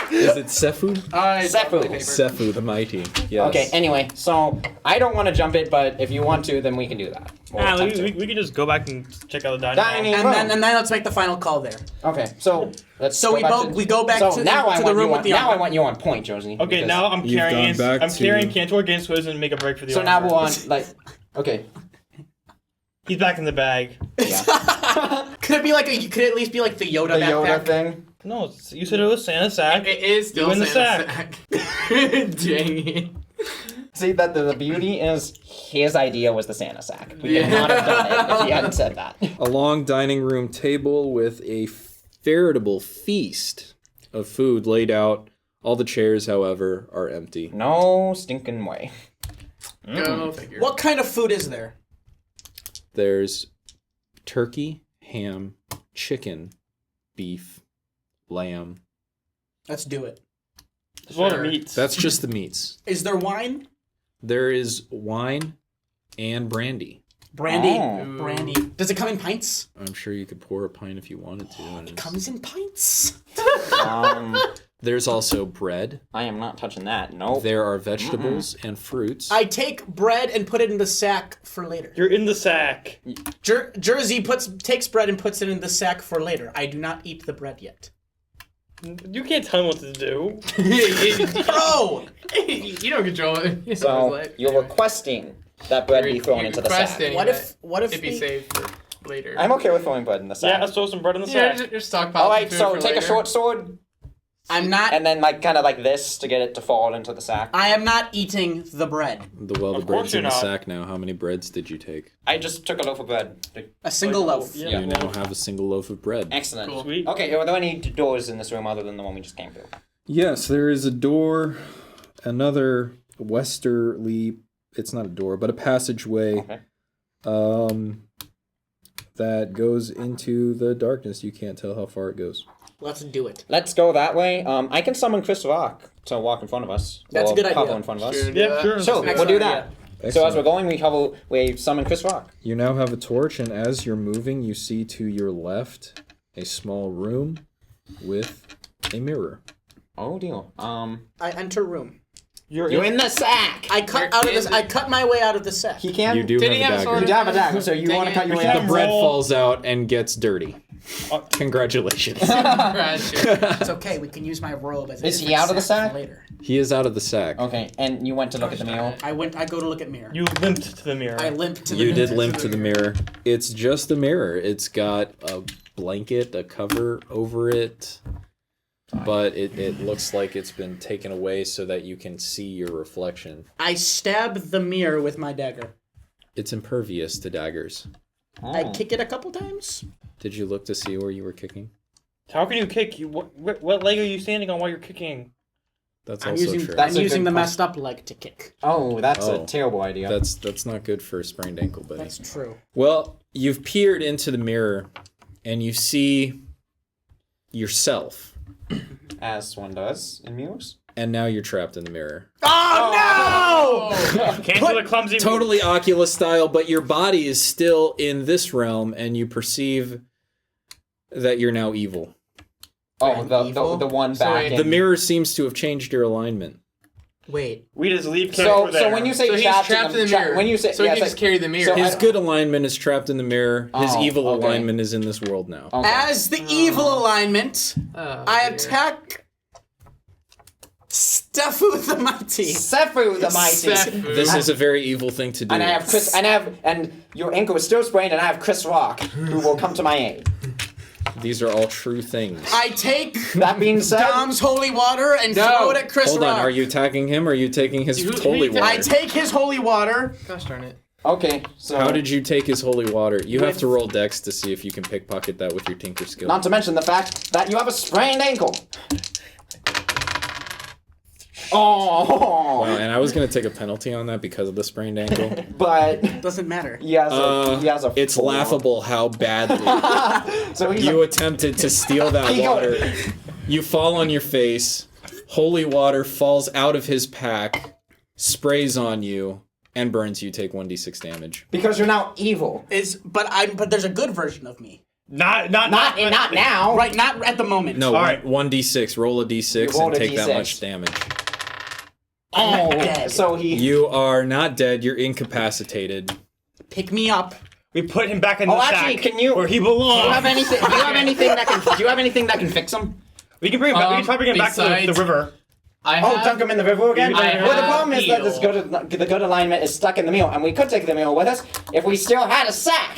Speaker 5: Is it Sefu?
Speaker 6: Sefu.
Speaker 5: Sefu the Mighty. Yes.
Speaker 6: Okay. Anyway, so I don't want to jump it, but if you want to, then we can do that. Or
Speaker 3: Ah,
Speaker 6: attempt
Speaker 3: we
Speaker 6: to.
Speaker 3: can just go back and check out the dining
Speaker 6: Dining
Speaker 3: hall.
Speaker 6: room.
Speaker 2: And then let's make the final call there.
Speaker 6: Okay, so let's.
Speaker 2: So
Speaker 6: go
Speaker 2: we
Speaker 6: back
Speaker 2: both-
Speaker 6: to-
Speaker 2: we go back
Speaker 6: so
Speaker 2: to
Speaker 6: now
Speaker 2: the-
Speaker 6: I
Speaker 2: to the
Speaker 6: want
Speaker 2: room
Speaker 6: you
Speaker 2: with the
Speaker 6: on, now
Speaker 2: armor.
Speaker 6: I want you on point, Josie.
Speaker 3: Okay,
Speaker 6: because-
Speaker 3: now I'm
Speaker 5: You've
Speaker 3: carrying
Speaker 5: gone back
Speaker 3: I'm
Speaker 5: to-
Speaker 3: carrying Cantor against Wiz and make a break for the
Speaker 6: So
Speaker 3: armor.
Speaker 6: now we're on like. Okay.
Speaker 3: He's back in the bag.
Speaker 2: Could it at least be like the Yoda
Speaker 6: The Yoda
Speaker 2: backpack?
Speaker 6: thing.
Speaker 3: No, you said it was Santa's sack.
Speaker 4: It is still
Speaker 3: You in the
Speaker 4: Santa's sack. Dang it.
Speaker 6: See that the beauty is his idea was the Santa sack. We could not have done it if he hadn't said that.
Speaker 5: A long dining room table with a veritable feast of food laid out. All the chairs, however, are empty.
Speaker 6: No stinking way.
Speaker 4: Go figure.
Speaker 2: What kind of food is there?
Speaker 5: There's turkey, ham, chicken, beef, lamb.
Speaker 2: Let's do it.
Speaker 3: There's a lot of meats.
Speaker 5: That's just the meats.
Speaker 2: Is there wine?
Speaker 5: There is wine and brandy.
Speaker 2: Brandy.
Speaker 6: Oh.
Speaker 2: Brandy. Does it come in pints?
Speaker 5: I'm sure you could pour a pint if you wanted to. And
Speaker 2: It comes in pints.
Speaker 5: there's also bread.
Speaker 6: I am not touching that. Nope.
Speaker 5: There are vegetables and fruits.
Speaker 2: I take bread and put it in the sack for later.
Speaker 3: You're in the sack.
Speaker 2: Jersey takes bread and puts it in the sack for later. I do not eat the bread yet.
Speaker 3: You can't tell him what to do.
Speaker 2: Bro!
Speaker 4: You don't control it.
Speaker 6: So you're requesting that bread be thrown into the sack.
Speaker 4: requesting
Speaker 2: What if
Speaker 4: it be
Speaker 2: we-
Speaker 4: saved for later?
Speaker 6: I'm okay with throwing bread in the
Speaker 3: Yeah,
Speaker 6: sack.
Speaker 3: let's throw some bread in the
Speaker 4: Yeah,
Speaker 3: sack.
Speaker 4: just stockpile.
Speaker 6: All right,
Speaker 4: food
Speaker 6: so
Speaker 4: for
Speaker 6: take
Speaker 4: later.
Speaker 6: a short sword
Speaker 2: I'm not.
Speaker 6: and then kind of like this to get it to fall into the sack.
Speaker 2: I am not eating the bread.
Speaker 5: The
Speaker 3: Of course
Speaker 5: bread's in
Speaker 3: you're
Speaker 5: the
Speaker 3: not.
Speaker 5: sack now. How many breads did you take?
Speaker 6: I just took a loaf of bread.
Speaker 2: A single loaf.
Speaker 3: Yeah.
Speaker 5: You now have a single loaf of bread.
Speaker 6: Excellent.
Speaker 4: Cool.
Speaker 3: Sweet.
Speaker 6: Okay, are there any doors in this room other than the one we just came through?
Speaker 5: Yes, there is a door, another westerly. It's not a door, but a passageway.
Speaker 6: Okay.
Speaker 5: That goes into the darkness. You can't tell how far it goes.
Speaker 2: Let's do it.
Speaker 6: Let's go that way. I can summon Chris Rock to walk in front of us.
Speaker 2: That's a
Speaker 6: or
Speaker 2: good
Speaker 6: hover
Speaker 2: idea.
Speaker 6: in front of us.
Speaker 4: Sure.
Speaker 3: Yeah, sure.
Speaker 6: So we'll do that. So as
Speaker 5: Excellent.
Speaker 6: we're going, we summon Chris Rock.
Speaker 5: You now have a torch, and as you're moving, you see to your left a small room with a mirror.
Speaker 6: Oh deal.
Speaker 2: I enter room.
Speaker 6: You're in the sack.
Speaker 2: I cut my way out of the sack.
Speaker 6: He can.
Speaker 5: You do
Speaker 4: Did
Speaker 5: have
Speaker 4: he
Speaker 5: a
Speaker 4: have a
Speaker 5: dagger.
Speaker 4: sword?
Speaker 6: You do have a dagger, so you
Speaker 4: Dang
Speaker 6: want to
Speaker 4: it.
Speaker 6: cut your way
Speaker 3: We
Speaker 6: out.
Speaker 3: can
Speaker 5: The bread
Speaker 3: roll.
Speaker 5: falls out and gets dirty. Congratulations.
Speaker 4: Crash.
Speaker 2: It's okay. We can use my robe as.
Speaker 6: Is he out of the sack?
Speaker 2: Later.
Speaker 5: He is out of the sack.
Speaker 6: Okay, and you went to look at the meal.
Speaker 2: I go to look at mirror.
Speaker 3: You limped to the mirror.
Speaker 2: I limp to the.
Speaker 5: You did
Speaker 2: mirror.
Speaker 5: limp to the mirror. It's just a mirror. It's got a blanket, a cover over it, but it looks like it's been taken away so that you can see your reflection.
Speaker 2: I stab the mirror with my dagger.
Speaker 5: It's impervious to daggers.
Speaker 2: I kick it a couple times.
Speaker 5: Did you look to see where you were kicking?
Speaker 3: How can you kick? What leg are you standing on while you're kicking?
Speaker 5: That's
Speaker 2: I'm
Speaker 5: also
Speaker 2: using
Speaker 5: true.
Speaker 6: That's
Speaker 2: I'm
Speaker 6: a
Speaker 2: using
Speaker 6: good
Speaker 2: the
Speaker 6: point.
Speaker 2: messed up leg to kick.
Speaker 6: Oh, that's
Speaker 5: Oh.
Speaker 6: a terrible idea.
Speaker 5: That's not good for a sprained ankle, buddy.
Speaker 2: That's true.
Speaker 5: Well, you've peered into the mirror and you see yourself,
Speaker 6: As one does in mirrors.
Speaker 5: and now you're trapped in the mirror.
Speaker 2: Oh,
Speaker 3: Can't do the clumsy.
Speaker 5: Totally Oculus style, but your body is still in this realm, and you perceive that you're now evil.
Speaker 6: Oh,
Speaker 2: evil?
Speaker 6: the one
Speaker 4: So
Speaker 6: back.
Speaker 4: wait,
Speaker 6: in.
Speaker 5: The mirror seems to have changed your alignment.
Speaker 2: no! Wait.
Speaker 3: We just leave.
Speaker 6: So
Speaker 3: there.
Speaker 6: when you say
Speaker 4: So he's
Speaker 6: trapped,
Speaker 4: trapped in the mirror.
Speaker 6: when you say
Speaker 4: so he
Speaker 6: yeah,
Speaker 4: can
Speaker 6: it's
Speaker 4: just
Speaker 6: like-
Speaker 4: carry the mirror.
Speaker 6: so
Speaker 5: His
Speaker 6: I-
Speaker 5: good alignment is trapped in the mirror. His
Speaker 6: Oh,
Speaker 5: evil
Speaker 6: okay.
Speaker 5: alignment is in this world now.
Speaker 6: Okay.
Speaker 2: As the evil alignment,
Speaker 4: Oh,
Speaker 2: I
Speaker 4: dear.
Speaker 2: attack Stefu the Mighty.
Speaker 6: Sephu the mighty.
Speaker 4: Sephu.
Speaker 5: This is a very evil thing to do.
Speaker 6: And I have Chris, and your ankle is still sprained, and I have Chris Rock, who will come to my aid.
Speaker 5: These are all true things.
Speaker 2: I take
Speaker 6: That being said,
Speaker 2: Dom's holy water and throw it at Chris
Speaker 5: Hold
Speaker 2: Rock.
Speaker 5: on, are you attacking him or are you taking his
Speaker 4: Who- who
Speaker 5: holy
Speaker 4: you
Speaker 5: water?
Speaker 2: I take his holy water.
Speaker 4: Gosh darn it.
Speaker 6: okay, so
Speaker 5: How did you take his holy water? You have to roll dex to see if you can pickpocket that with your tinker skill.
Speaker 6: not to mention the fact that you have a sprained ankle. Oh,
Speaker 5: Wow, and I was gonna take a penalty on that because of the sprained ankle.
Speaker 6: but
Speaker 2: Doesn't matter.
Speaker 6: he has a.
Speaker 5: It's
Speaker 6: 4.
Speaker 5: laughable how badly
Speaker 6: So he's
Speaker 5: you attempted to steal that
Speaker 6: He got
Speaker 5: water.
Speaker 6: it.
Speaker 5: You fall on your face. Holy water falls out of his pack, sprays on you, and burns you. Take 1d6 damage.
Speaker 6: because you're now evil.
Speaker 2: But there's a good version of me.
Speaker 3: not
Speaker 6: Not now.
Speaker 2: Right, not at the moment.
Speaker 5: No,
Speaker 3: All right.
Speaker 5: 1d6. Roll a d6
Speaker 6: You rolled
Speaker 5: and
Speaker 6: a
Speaker 5: take that
Speaker 6: D6.
Speaker 5: much damage.
Speaker 6: Oh,
Speaker 2: dead.
Speaker 6: so he.
Speaker 5: You are not dead. You're incapacitated.
Speaker 2: Pick me up.
Speaker 3: We put him back in the
Speaker 6: Oh, actually,
Speaker 3: sack
Speaker 6: can you-
Speaker 3: where he
Speaker 6: Do you
Speaker 3: belongs.
Speaker 6: have anything? Do you have anything that can? Do you have anything that can fix him?
Speaker 3: We can bring him back. We can try to bring him back to
Speaker 4: besides-
Speaker 3: the river.
Speaker 4: I
Speaker 6: Oh,
Speaker 4: have,
Speaker 6: dunk him in the river again?
Speaker 4: I
Speaker 6: Well, the
Speaker 4: have
Speaker 6: problem is that this the good alignment is stuck in the meal, and we could take the meal with us if we still had a sack.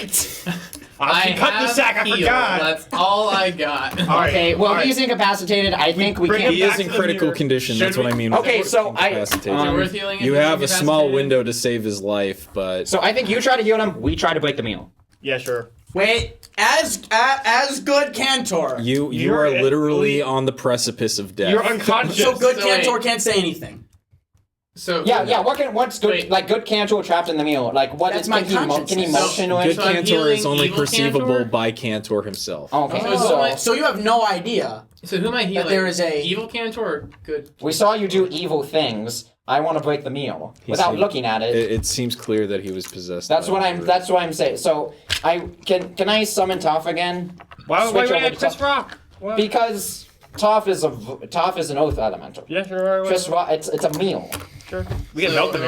Speaker 3: Cut the sack, I forgot.
Speaker 4: That's all I got.
Speaker 3: All right,
Speaker 6: Okay, well,
Speaker 3: all right.
Speaker 6: he's incapacitated. I think we
Speaker 3: bring
Speaker 6: can't.
Speaker 5: He
Speaker 3: him
Speaker 5: is
Speaker 3: back
Speaker 5: in
Speaker 3: to the
Speaker 5: critical
Speaker 3: mirror.
Speaker 5: condition.
Speaker 3: Should
Speaker 5: That's what
Speaker 3: we?
Speaker 5: I mean.
Speaker 6: Okay, so
Speaker 5: incapacitated.
Speaker 4: Is it worth healing if
Speaker 5: You
Speaker 4: he's
Speaker 5: have a small
Speaker 4: incapacitated?
Speaker 5: window to save his life, but
Speaker 6: So I think you try to heal him. We try to break the meal.
Speaker 3: Yeah, sure.
Speaker 2: Wait, as good Cantor.
Speaker 5: you
Speaker 3: You're
Speaker 5: are literally
Speaker 3: really-
Speaker 5: on the precipice of death.
Speaker 3: You're unconscious.
Speaker 2: So good
Speaker 4: So
Speaker 2: Cantor
Speaker 4: wait.
Speaker 2: can't say anything.
Speaker 4: So
Speaker 6: Yeah. What's good?
Speaker 4: Wait.
Speaker 6: Like good Cantor trapped in the meal. Like what
Speaker 2: That's
Speaker 6: is
Speaker 2: my
Speaker 6: can he
Speaker 2: conscience.
Speaker 6: can he
Speaker 2: So-
Speaker 6: motion or
Speaker 5: Good
Speaker 4: So I'm
Speaker 6: anything?
Speaker 5: Cantor is
Speaker 4: healing
Speaker 5: only
Speaker 4: evil
Speaker 5: perceivable
Speaker 4: Cantor?
Speaker 5: by Cantor himself.
Speaker 6: Okay.
Speaker 4: So-
Speaker 2: So you have no idea.
Speaker 4: So who am I healing?
Speaker 2: there is a-
Speaker 4: evil Cantor or good?
Speaker 6: We saw you do evil things. I want to break the meal without
Speaker 5: seemed-
Speaker 6: looking at it.
Speaker 5: It seems clear that he was possessed.
Speaker 6: That's
Speaker 5: by
Speaker 6: what
Speaker 5: the
Speaker 6: I'm.
Speaker 5: spirit.
Speaker 6: That's what I'm saying. So I can I summon Toph again?
Speaker 3: Why
Speaker 6: Switch
Speaker 3: would
Speaker 6: over
Speaker 3: we
Speaker 6: to
Speaker 3: have Chris
Speaker 6: Toph.
Speaker 3: Rock? What?
Speaker 6: Because Toph is an oath elemental.
Speaker 3: Yeah, sure.
Speaker 6: Chris Rock, it's a meal.
Speaker 3: Sure. We can
Speaker 4: So
Speaker 3: melt the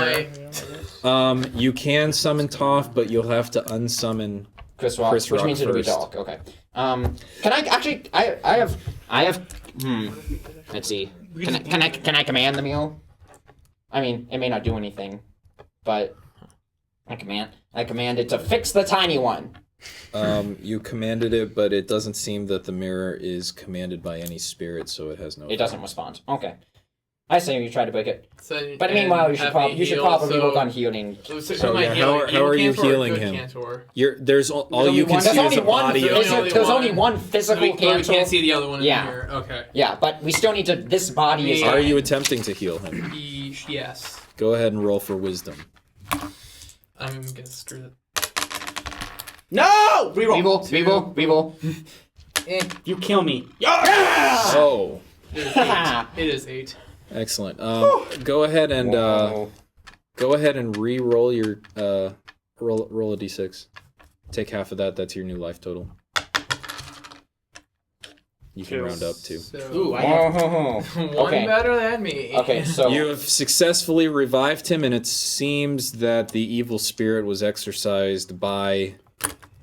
Speaker 4: am
Speaker 3: mirror.
Speaker 5: You can summon Toph, but you'll have to unsummon.
Speaker 6: Chris Rock,
Speaker 5: Chris
Speaker 6: which
Speaker 5: Rock
Speaker 6: means it'll be
Speaker 5: first.
Speaker 6: dark. Okay. Can I actually? I have. Let's see. Can I command the meal? I mean, it may not do anything, but I command it to fix the tiny one.
Speaker 5: You commanded it, but it doesn't seem that the mirror is commanded by any spirit, so it has no.
Speaker 6: It doesn't respond. Okay. I say you try to break it,
Speaker 4: So,
Speaker 6: but meanwhile you
Speaker 4: have
Speaker 6: should
Speaker 4: me heal,
Speaker 6: probably
Speaker 4: so-
Speaker 6: work on healing.
Speaker 4: So
Speaker 5: So,
Speaker 4: am I
Speaker 5: yeah,
Speaker 4: healing?
Speaker 5: how
Speaker 4: Evil
Speaker 5: are you
Speaker 4: Cantor or
Speaker 5: healing
Speaker 4: good
Speaker 5: him?
Speaker 4: Cantor?
Speaker 5: There's all you can see is a body of.
Speaker 4: There's only
Speaker 6: There's
Speaker 4: one.
Speaker 6: only one
Speaker 4: So
Speaker 6: physical
Speaker 4: we can't
Speaker 6: Cantor.
Speaker 4: see the other one in
Speaker 6: Yeah.
Speaker 4: the mirror. Okay.
Speaker 6: Yeah, but we still need to. This body is.
Speaker 4: Yeah.
Speaker 5: Are you attempting to heal him?
Speaker 4: Yes.
Speaker 5: Go ahead and roll for wisdom.
Speaker 4: I'm gonna screw that.
Speaker 2: No! Reroll.
Speaker 6: Reroll.
Speaker 2: You kill me.
Speaker 5: Oh,
Speaker 4: It is 8.
Speaker 5: excellent. Go ahead and re-roll your roll a d6. Take half of that. That's your new life total. You can round up to.
Speaker 4: So
Speaker 2: Ooh, I have
Speaker 4: one
Speaker 6: Okay.
Speaker 4: better than me.
Speaker 6: Okay, so
Speaker 5: You have successfully revived him, and it seems that the evil spirit was exorcised by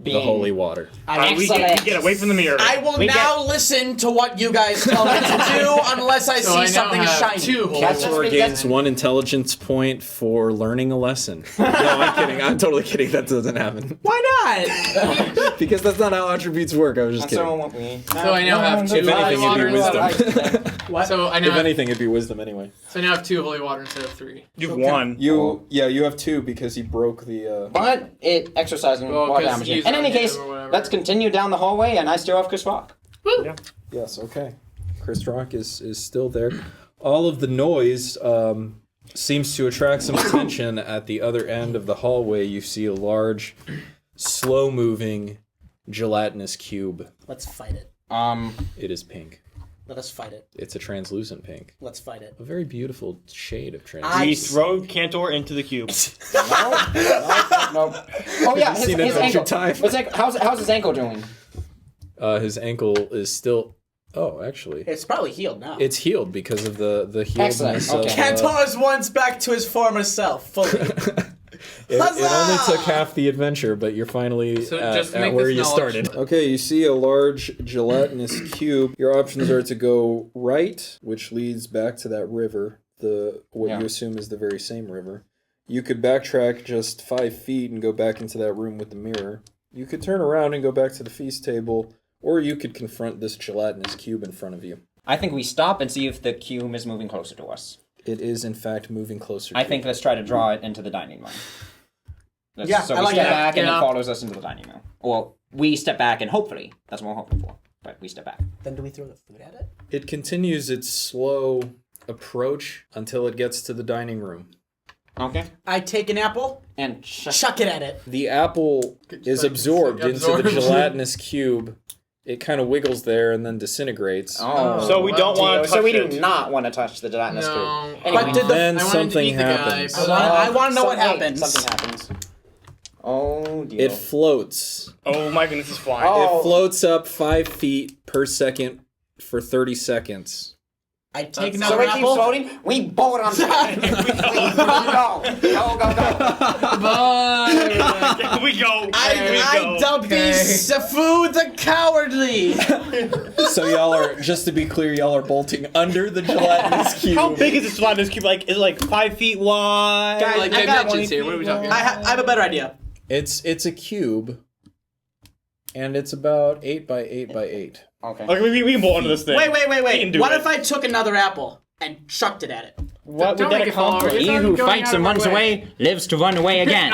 Speaker 5: the holy water.
Speaker 3: We get away from the mirror.
Speaker 2: I will now listen to what you guys tell me to do unless I
Speaker 4: So
Speaker 2: see
Speaker 4: I now
Speaker 2: something
Speaker 4: have
Speaker 2: shiny.
Speaker 4: 2 holy
Speaker 6: That's
Speaker 5: Or
Speaker 6: just
Speaker 5: gains 1 intelligence point for learning a lesson. No, I'm kidding. I'm totally kidding. That doesn't happen.
Speaker 2: Why not?
Speaker 5: Because that's not how attributes work. I was just kidding.
Speaker 4: So I now have 2
Speaker 5: If
Speaker 4: holy
Speaker 5: anything,
Speaker 4: water
Speaker 5: it'd be
Speaker 4: instead of...
Speaker 5: wisdom.
Speaker 4: So I now
Speaker 5: If
Speaker 4: have,
Speaker 5: anything, it'd be wisdom anyway.
Speaker 4: so I now have 2 holy water instead of 3.
Speaker 3: You've won.
Speaker 5: You have 2 because he broke the.
Speaker 6: But it exercising
Speaker 4: Well,
Speaker 6: more
Speaker 4: 'cause
Speaker 6: damage.
Speaker 4: he's
Speaker 6: In any
Speaker 4: on him
Speaker 6: case,
Speaker 4: or whatever.
Speaker 6: let's continue down the hallway, and I still have Chris Rock.
Speaker 5: Yes. Okay. Chris Rock is still there. All of the noise seems to attract some attention. At the other end of the hallway, you see a large, slow-moving, gelatinous cube.
Speaker 2: Let's fight it.
Speaker 5: It is pink.
Speaker 2: Let us fight it.
Speaker 5: It's a translucent pink.
Speaker 2: Let's fight it.
Speaker 5: A very beautiful shade of
Speaker 2: I-
Speaker 5: translucent.
Speaker 3: We throw Cantor into the cube.
Speaker 6: No. Oh yeah, his
Speaker 5: seen Adventure
Speaker 6: ankle.
Speaker 5: Time.
Speaker 6: How's his ankle doing?
Speaker 5: His ankle is still. Oh, actually,
Speaker 2: It's probably healed now.
Speaker 5: it's healed because of the healedness
Speaker 6: Excellent,
Speaker 5: of.
Speaker 6: okay.
Speaker 2: Cantor is once back to his former self, fully.
Speaker 5: It only
Speaker 2: Huzzah!
Speaker 5: took half the adventure, but you're finally
Speaker 4: So
Speaker 5: at,
Speaker 4: just to
Speaker 5: at
Speaker 4: make
Speaker 5: where
Speaker 4: this
Speaker 5: you
Speaker 4: knowledge-
Speaker 5: started. Okay, you see a large gelatinous cube. Your options are to go right, which leads back to that river, what
Speaker 6: Yeah.
Speaker 5: you assume is the very same river. You could backtrack just 5 feet and go back into that room with the mirror. You could turn around and go back to the feast table, or you could confront this gelatinous cube in front of you.
Speaker 6: I think we stop and see if the cube is moving closer to us.
Speaker 5: It is, in fact, moving closer
Speaker 6: I
Speaker 5: to
Speaker 6: think
Speaker 5: you.
Speaker 6: let's try to draw it into the dining room.
Speaker 2: Yeah,
Speaker 6: so
Speaker 2: I
Speaker 6: we
Speaker 2: like
Speaker 6: step
Speaker 2: that.
Speaker 6: back and
Speaker 4: Yeah.
Speaker 6: it follows us into the dining room. Or we step back and hopefully, that's what we're hoping for. But we step back.
Speaker 2: Then do we throw the food at it?
Speaker 5: It continues its slow approach until it gets to the dining room.
Speaker 6: Okay.
Speaker 2: I take an apple,
Speaker 6: And
Speaker 2: chuck it at it.
Speaker 5: The apple is
Speaker 4: like,
Speaker 5: absorbed into the
Speaker 4: absorbed.
Speaker 5: gelatinous cube. It kind of wiggles there and then disintegrates.
Speaker 6: Oh.
Speaker 3: So we don't want to touch
Speaker 6: So we
Speaker 3: it.
Speaker 6: do not want to touch the gelatinous
Speaker 4: No.
Speaker 6: cube. Anyway.
Speaker 2: But did the-
Speaker 5: Then
Speaker 4: I wanted to
Speaker 5: something
Speaker 4: eat the guy,
Speaker 5: happens.
Speaker 4: but-
Speaker 2: I want to know what
Speaker 6: Something-
Speaker 2: happens.
Speaker 6: Something happens. Oh dear.
Speaker 5: It floats.
Speaker 3: Oh my goodness, it's flying.
Speaker 6: Oh.
Speaker 5: It floats up 5 feet per second for 30 seconds.
Speaker 2: I take
Speaker 4: That's-
Speaker 6: So
Speaker 2: another
Speaker 6: it keeps
Speaker 2: apple.
Speaker 6: floating. We board on top. Go.
Speaker 3: Here we go.
Speaker 2: I dump these food the cowardly.
Speaker 5: So y'all are, just to be clear, y'all are bolting under the gelatinous cube.
Speaker 3: How big is this gelatinous cube? Like, is it like 5 feet wide?
Speaker 2: Guys,
Speaker 4: Like
Speaker 2: I got
Speaker 4: dimensions here. What are we talking?
Speaker 2: I have a better idea.
Speaker 5: It's a cube and it's about 8 by 8 by 8.
Speaker 6: Okay.
Speaker 3: Like, we can bolt under this thing.
Speaker 2: Wait.
Speaker 3: We can do
Speaker 2: What
Speaker 3: it.
Speaker 2: if I took another apple and chucked it at it?
Speaker 3: What
Speaker 4: Don't
Speaker 3: would that
Speaker 4: make it fall over.
Speaker 3: accomplish?
Speaker 4: It's
Speaker 6: He
Speaker 4: already
Speaker 6: who
Speaker 4: going
Speaker 6: fights
Speaker 4: out
Speaker 6: and
Speaker 4: of our
Speaker 6: runs away lives to run away again.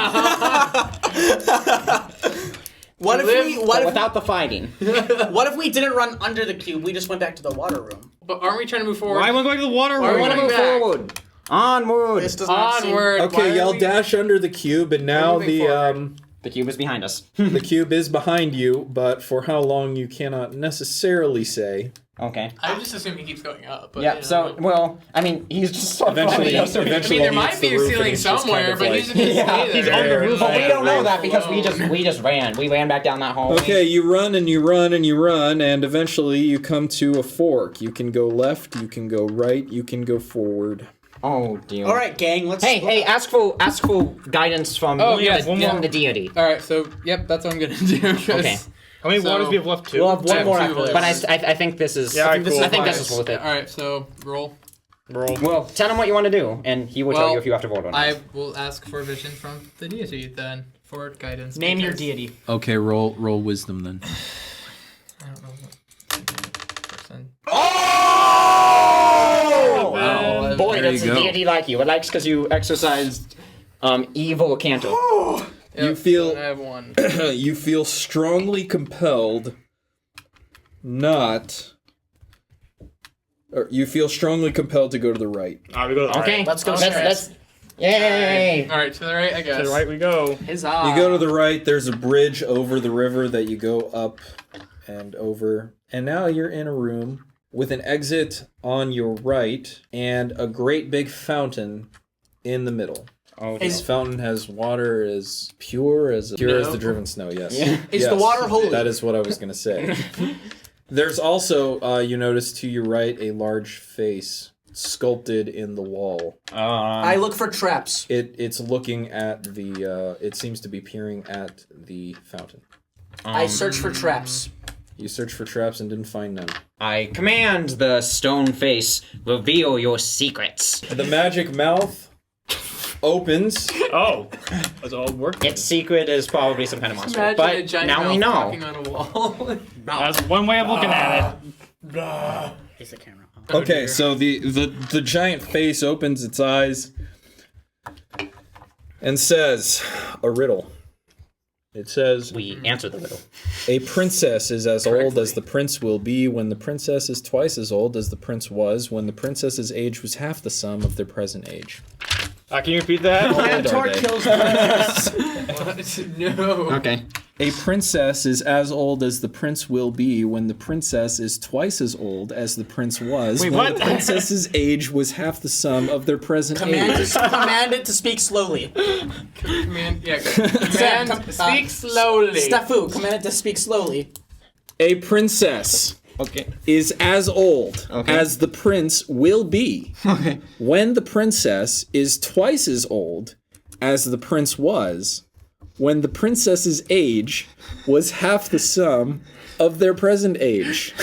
Speaker 2: What if
Speaker 6: Without the fighting.
Speaker 2: what if we didn't run under the cube? We just went back to the water room.
Speaker 4: But aren't we trying to move forward?
Speaker 3: Why am I going to the water
Speaker 4: Why
Speaker 3: room?
Speaker 4: are we
Speaker 6: I want to move
Speaker 4: back.
Speaker 6: forward. Onward.
Speaker 2: This does not seem-
Speaker 4: Onward. Why
Speaker 5: Okay,
Speaker 4: are
Speaker 5: y'all
Speaker 4: we-
Speaker 5: dash under the cube, and now
Speaker 4: moving forward.
Speaker 6: The cube is behind us.
Speaker 5: the cube is behind you, but for how long you cannot necessarily say.
Speaker 6: Okay.
Speaker 4: I just assume he keeps going up. But,
Speaker 6: Yeah,
Speaker 4: you know.
Speaker 6: so, well, I mean, he's just so
Speaker 5: Eventually,
Speaker 6: funny.
Speaker 4: I
Speaker 5: eventually
Speaker 4: mean, there
Speaker 5: he
Speaker 4: might
Speaker 5: hits
Speaker 4: be
Speaker 5: the
Speaker 4: a
Speaker 5: roof and
Speaker 4: ceiling
Speaker 5: he's just
Speaker 4: somewhere,
Speaker 5: kind of
Speaker 4: but
Speaker 5: like-
Speaker 4: he's gonna stay
Speaker 3: he's
Speaker 4: there.
Speaker 3: on the roof.
Speaker 6: But we don't know that
Speaker 4: Right
Speaker 6: because
Speaker 4: below.
Speaker 6: we just ran. We ran back down that hallway.
Speaker 5: Okay, you run and you run and you run, and eventually you come to a fork. You can go left, you can go right, you can go forward.
Speaker 6: Oh dear.
Speaker 2: All right, gang. Let's.
Speaker 6: Hey, ask for guidance from
Speaker 4: Oh, yes,
Speaker 6: from
Speaker 4: yeah.
Speaker 6: the deity.
Speaker 4: All right, so yep, that's what I'm gonna do. 'Cause-
Speaker 6: Okay.
Speaker 3: How many
Speaker 4: So-
Speaker 3: waters do we have left? Two.
Speaker 2: We'll have
Speaker 4: I
Speaker 2: one
Speaker 4: have
Speaker 2: more
Speaker 4: two
Speaker 2: after this.
Speaker 4: left.
Speaker 6: But I think this is.
Speaker 3: Yeah,
Speaker 6: I think
Speaker 3: cool.
Speaker 6: this is worth it.
Speaker 4: All right, so roll.
Speaker 3: Roll.
Speaker 6: Well, tell him what you want to do, and he will tell you if you have to vote or not.
Speaker 4: I will ask for vision from the deity then for guidance.
Speaker 2: Name your
Speaker 4: because
Speaker 2: deity.
Speaker 5: Okay, roll wisdom then.
Speaker 4: I don't know what person.
Speaker 6: Oh!
Speaker 4: Wow.
Speaker 6: Boy,
Speaker 5: There
Speaker 6: does
Speaker 5: you
Speaker 6: the
Speaker 5: go.
Speaker 6: deity like you. It likes because you exercised evil canto.
Speaker 5: You
Speaker 4: Yep,
Speaker 5: feel-
Speaker 4: I have one.
Speaker 5: You feel strongly compelled not... Or you feel strongly compelled to go to the right.
Speaker 3: Alright, we go to the
Speaker 6: Okay,
Speaker 3: right.
Speaker 2: Let's go
Speaker 6: Let's,
Speaker 2: straight.
Speaker 6: let's, yay!
Speaker 4: All right, to the right, I guess.
Speaker 3: To the right we go.
Speaker 2: Huzzah.
Speaker 5: You go to the right, there's a bridge over the river that you go up and over. And now you're in a room with an exit on your right and a great big fountain in the middle.
Speaker 6: Oh,
Speaker 5: This fountain has water as pure as the driven snow, yes.
Speaker 6: Yeah.
Speaker 2: Is
Speaker 5: Yes,
Speaker 2: the water holy?
Speaker 5: That is what I was going to say. There's also, you notice to your right, a large face sculpted in the wall.
Speaker 2: I look for traps.
Speaker 5: It's looking at the, it seems to be peering at the fountain.
Speaker 2: I search for traps.
Speaker 5: You searched for traps and didn't find none.
Speaker 6: I command the stone face, reveal your secrets.
Speaker 5: The magic mouth opens.
Speaker 3: Oh. That's all working.
Speaker 6: Its secret is probably some kind of monster.
Speaker 4: Imagine a
Speaker 6: But
Speaker 4: giant
Speaker 6: now we
Speaker 4: mouth
Speaker 6: know.
Speaker 4: talking on a wall.
Speaker 3: That's one way of looking at it.
Speaker 2: Is the camera?
Speaker 5: Okay,
Speaker 4: dear.
Speaker 5: so the giant face opens its eyes and says a riddle. It says,
Speaker 6: We answer the riddle.
Speaker 5: a princess is as old as the prince will be when the princess is twice as old as the prince was when the princess's age was half the sum of their present age.
Speaker 3: Can you repeat that?
Speaker 5: Old are they?
Speaker 2: kills the
Speaker 4: What? No.
Speaker 6: Okay.
Speaker 5: A princess is as old as the prince will be when the princess is twice as old as the prince was when
Speaker 3: what?
Speaker 5: the princess's age was half the sum of their present
Speaker 2: Command
Speaker 5: age.
Speaker 2: it to speak slowly.
Speaker 4: Command, speak slowly.
Speaker 2: Stafu, command it to speak slowly.
Speaker 5: A princess
Speaker 6: Okay.
Speaker 5: is as old
Speaker 6: Okay.
Speaker 5: as the prince will be
Speaker 6: Okay.
Speaker 5: when the princess is twice as old as the prince was when the princess's age was half the sum of their present age.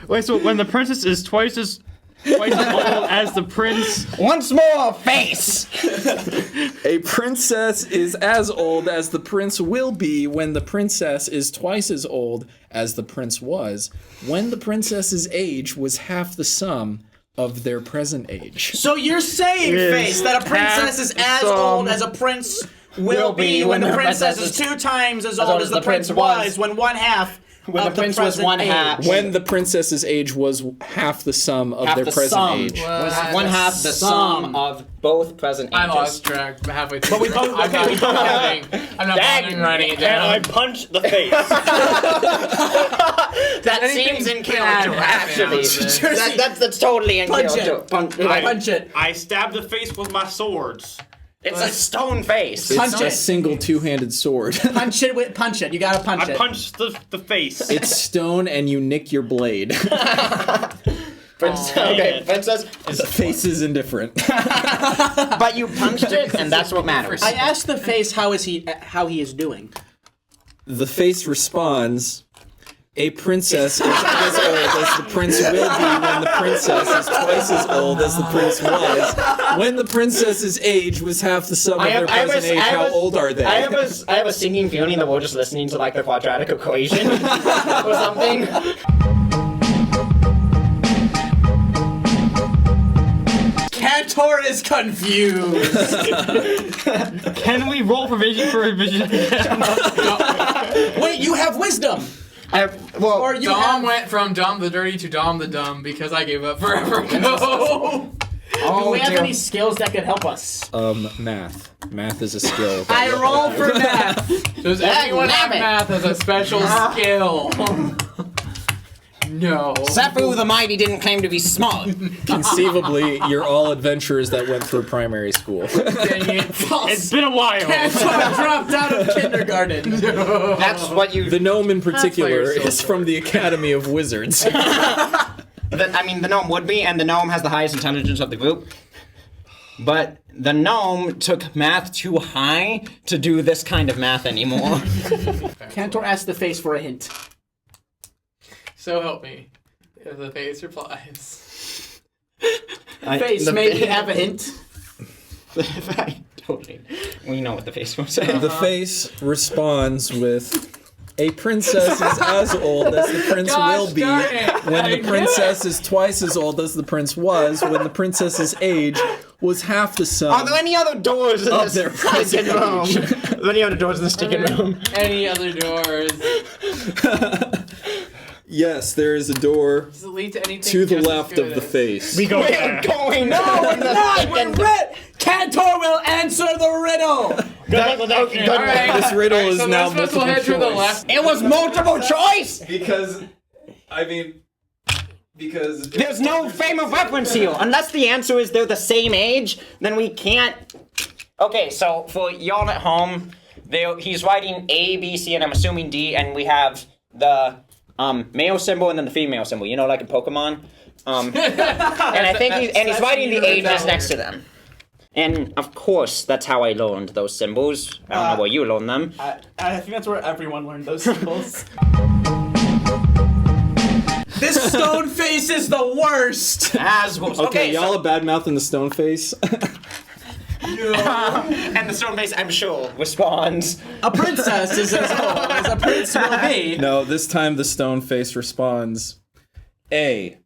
Speaker 3: Wait, so when the princess is twice as old as the prince.
Speaker 6: Once more, face!
Speaker 5: A princess is as old as the prince will be when the princess is twice as old as the prince was when the princess's age was half the sum of their present age.
Speaker 2: So you're saying,
Speaker 3: Is
Speaker 2: Face, that a princess is as
Speaker 3: some-
Speaker 2: old as a prince will be when the princess is 2 times as old as the prince was when one half
Speaker 6: When
Speaker 2: of
Speaker 6: the prince was
Speaker 2: present
Speaker 6: one
Speaker 2: age.
Speaker 6: half.
Speaker 5: When the princess's age was half the sum of
Speaker 6: Half
Speaker 5: their
Speaker 6: the
Speaker 5: present
Speaker 6: sum.
Speaker 5: age.
Speaker 6: Was one half the sum of both present ages.
Speaker 4: I lost track halfway through.
Speaker 2: But we both-
Speaker 4: I'm not
Speaker 2: okay, we both have
Speaker 4: bothering. I'm not bothering writing it
Speaker 3: And I
Speaker 4: down.
Speaker 3: punch the face.
Speaker 6: That
Speaker 4: Anything
Speaker 6: seems in
Speaker 4: bad
Speaker 6: character,
Speaker 4: happen
Speaker 6: actually.
Speaker 2: Jersey,
Speaker 6: That's totally in
Speaker 2: punch
Speaker 6: character.
Speaker 2: it.
Speaker 6: Punch
Speaker 2: Punch it.
Speaker 3: I stab the face with my swords.
Speaker 6: It's a stone face.
Speaker 2: Punch
Speaker 5: It's a
Speaker 2: it.
Speaker 5: single two-handed sword.
Speaker 2: Punch it with punch it. You gotta punch
Speaker 3: I
Speaker 2: it.
Speaker 3: punch the face.
Speaker 5: It's stone and you nick your blade.
Speaker 6: Okay, princess.
Speaker 5: The face is indifferent.
Speaker 6: But you punched it, and that's what matters.
Speaker 2: I asked the Face how he is doing.
Speaker 5: The face responds a princess is as old as the prince will be when the princess is twice as old as the prince was. When the princess's age was half the sum of their present age, how old are they?
Speaker 6: I have a sinking feeling that we're just listening to like the quadratic equation or something.
Speaker 2: Cantor is confused.
Speaker 3: Can we roll for vision?
Speaker 2: Wait, you have wisdom. Or you
Speaker 4: Dom went from Dom the Dirty to Dom the Dumb because I gave up forever ago.
Speaker 2: Do we have any skills that could help us?
Speaker 5: Math. Math is a skill.
Speaker 2: I roll for math.
Speaker 4: Does anyone have
Speaker 2: damn it.
Speaker 4: math as a special skill? No.
Speaker 6: Safu the Mighty didn't claim to be smart.
Speaker 5: Conceivably, you're all adventurers that went through primary school.
Speaker 4: Dang it.
Speaker 3: It's been a while.
Speaker 2: Cantor dropped out of kindergarten.
Speaker 6: That's what you.
Speaker 5: The gnome in
Speaker 4: why
Speaker 5: particular
Speaker 4: you're so
Speaker 5: is from the Academy of Wizards.
Speaker 6: The gnome would be, and the gnome has the highest intelligence of the group. But the gnome took math too high to do this kind of math anymore.
Speaker 2: Cantor asked the face for a hint.
Speaker 4: So help me. If the face replies.
Speaker 2: Face, maybe have a hint.
Speaker 6: Totally. We know what the face will say.
Speaker 5: The face responds with, a princess is as old as the prince will be when the princess is twice as old as the prince was when the princess's age was half the sum.
Speaker 6: Are there any other doors in
Speaker 5: Of
Speaker 6: this
Speaker 5: their
Speaker 6: stinking room? Are there any other doors in the stinking room?
Speaker 4: Any other doors?
Speaker 5: Yes, there is a door
Speaker 4: Does it lead to anything
Speaker 5: to the
Speaker 4: just as
Speaker 5: left
Speaker 4: good
Speaker 5: of the
Speaker 4: as-
Speaker 5: face.
Speaker 3: We go
Speaker 6: We're
Speaker 3: there.
Speaker 6: going no,
Speaker 2: Cantor will answer the riddle.
Speaker 4: Alright,
Speaker 5: This riddle is
Speaker 4: so
Speaker 5: now
Speaker 4: we're supposed to
Speaker 5: multiple
Speaker 4: head to the
Speaker 5: choice.
Speaker 4: left.
Speaker 6: It was multiple choice.
Speaker 5: Because
Speaker 6: There's no frame of reference here. Unless the answer is they're the same age, then we can't. Okay, so for y'all at home, he's writing A, B, C, and I'm assuming D, and we have the male symbol and then the female symbol. You know, like in Pokemon. And I think he's writing the ages next to them. And of course, that's how I learned those symbols. I don't know where you learned them.
Speaker 2: I think that's where everyone learned those symbols. This stone face is the worst.
Speaker 5: okay, y'all are bad mouthing the stone face.
Speaker 6: And the stone face, I'm sure, responds.
Speaker 2: A princess is as old as a prince will be.
Speaker 5: No, this time the stone face responds. A.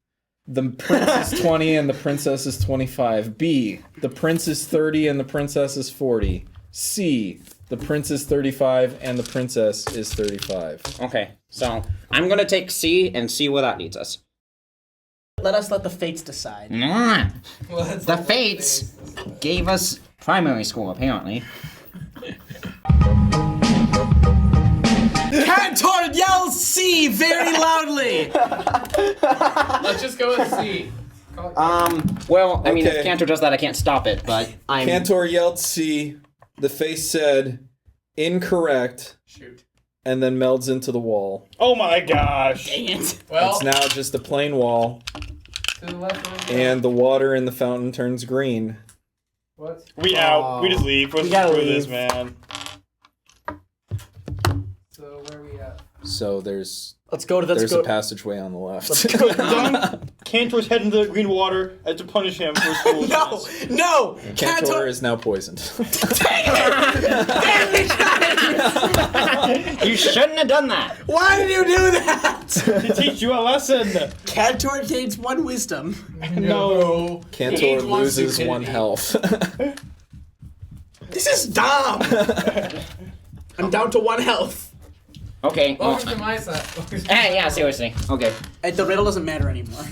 Speaker 5: The prince is 20 and the princess is 25. B. The prince is 30 and the princess is 40. C. The prince is 35 and the princess is 35.
Speaker 6: Okay, so I'm gonna take C and see where that leads us.
Speaker 2: Let the fates decide.
Speaker 6: The fates gave us primary school, apparently.
Speaker 2: Cantor yells C very loudly.
Speaker 4: Let's just go with C.
Speaker 6: Well, I mean,
Speaker 5: Okay.
Speaker 6: if Cantor does that, I can't stop it, but I'm...
Speaker 5: Cantor yelled C. The face said incorrect
Speaker 4: Shoot.
Speaker 5: and then melds into the wall.
Speaker 3: Oh my gosh.
Speaker 4: Well,
Speaker 5: It's now just a plain wall
Speaker 4: to the left of the
Speaker 5: and the water in the fountain turns green.
Speaker 4: What?
Speaker 3: We out. We just leave. Let's
Speaker 2: gotta
Speaker 3: screw this,
Speaker 2: leave.
Speaker 3: man.
Speaker 4: So where are we at?
Speaker 5: So there's
Speaker 2: Let's go to
Speaker 5: a passageway on the left.
Speaker 3: Cantor's heading to the green water to punish him for his foolishness.
Speaker 2: No!
Speaker 5: Cantor is now poisoned.
Speaker 6: You shouldn't have done that!
Speaker 2: Why did you do that?
Speaker 3: To teach you a lesson.
Speaker 2: Cantor gains 1 wisdom.
Speaker 3: No.
Speaker 5: Cantor loses 1 health.
Speaker 2: This is dumb. I'm down to 1 health.
Speaker 6: Okay, well...
Speaker 4: Welcome to my side.
Speaker 6: yeah, seriously. Okay.
Speaker 2: The riddle doesn't matter anymore.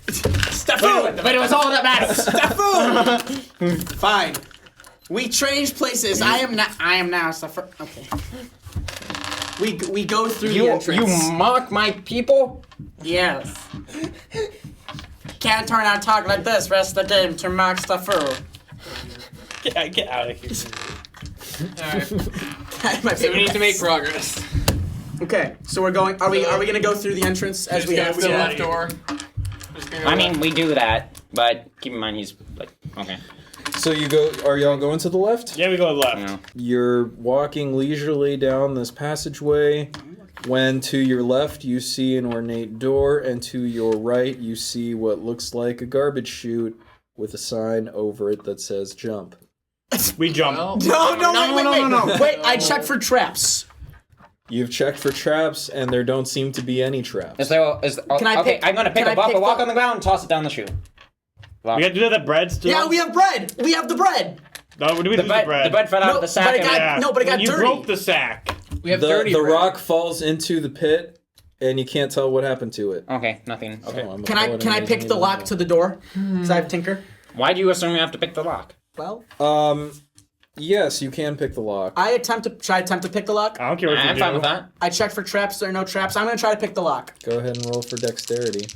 Speaker 2: Stafu!
Speaker 6: But it was all that matters!
Speaker 2: Stafu! Fine. We change places. I am now Stafu. Okay. We go through the
Speaker 6: You
Speaker 2: entrance.
Speaker 6: mock my people?
Speaker 2: Yes. Can't turn out talk like this. Rest of the game to mock Stafu.
Speaker 3: Get out of here.
Speaker 4: Alright, so we need to make progress.
Speaker 2: Okay, so we're going. Are we gonna go through the entrance as we have
Speaker 4: the
Speaker 2: to?
Speaker 4: left door. Just gonna go
Speaker 6: I mean,
Speaker 4: left.
Speaker 6: we do that, but keep in mind he's, like, okay.
Speaker 5: So are y'all going to the left?
Speaker 3: Yeah, we go left.
Speaker 6: Yeah.
Speaker 5: You're walking leisurely down this passageway. when to your left you see an ornate door, and to your right you see what looks like a garbage chute with a sign over it that says jump.
Speaker 3: We jump.
Speaker 4: Well,
Speaker 2: No, wait, I checked for traps.
Speaker 5: You've checked for traps, and there don't seem to be any traps.
Speaker 6: Is there?
Speaker 2: Can I
Speaker 6: okay,
Speaker 2: pick-
Speaker 6: I'm gonna pick
Speaker 2: can
Speaker 6: a
Speaker 2: I pick
Speaker 6: walk
Speaker 2: the-
Speaker 6: on the ground and toss it down the chute.
Speaker 3: We got to do that bread still?
Speaker 2: Yeah, we have bread. We have the bread.
Speaker 3: No, what do we do
Speaker 6: The
Speaker 3: with
Speaker 6: bread,
Speaker 3: the bread?
Speaker 6: the bread fell out of the sack.
Speaker 2: but it
Speaker 6: and-
Speaker 2: got-
Speaker 3: Yeah.
Speaker 2: No, but it got
Speaker 3: you
Speaker 2: dirty.
Speaker 3: broke the sack.
Speaker 4: we have
Speaker 5: The
Speaker 4: dirty bread.
Speaker 5: rock falls into the pit, and you can't tell what happened to it.
Speaker 6: Okay, nothing. Okay.
Speaker 5: Oh, I'm a
Speaker 2: Can I
Speaker 5: poet,
Speaker 2: can I
Speaker 5: didn't
Speaker 2: pick the
Speaker 5: even
Speaker 2: lock
Speaker 5: know.
Speaker 2: to the door? Because I have Tinker.
Speaker 6: Why do you assume you have to pick the lock?
Speaker 2: Well,
Speaker 5: Yes, you can pick the lock.
Speaker 2: should I attempt to pick the lock?
Speaker 3: I don't care what you
Speaker 6: I'm
Speaker 3: do.
Speaker 6: fine with that.
Speaker 2: I checked for traps. There are no traps. I'm gonna try to pick the lock.
Speaker 5: Go ahead and roll for dexterity.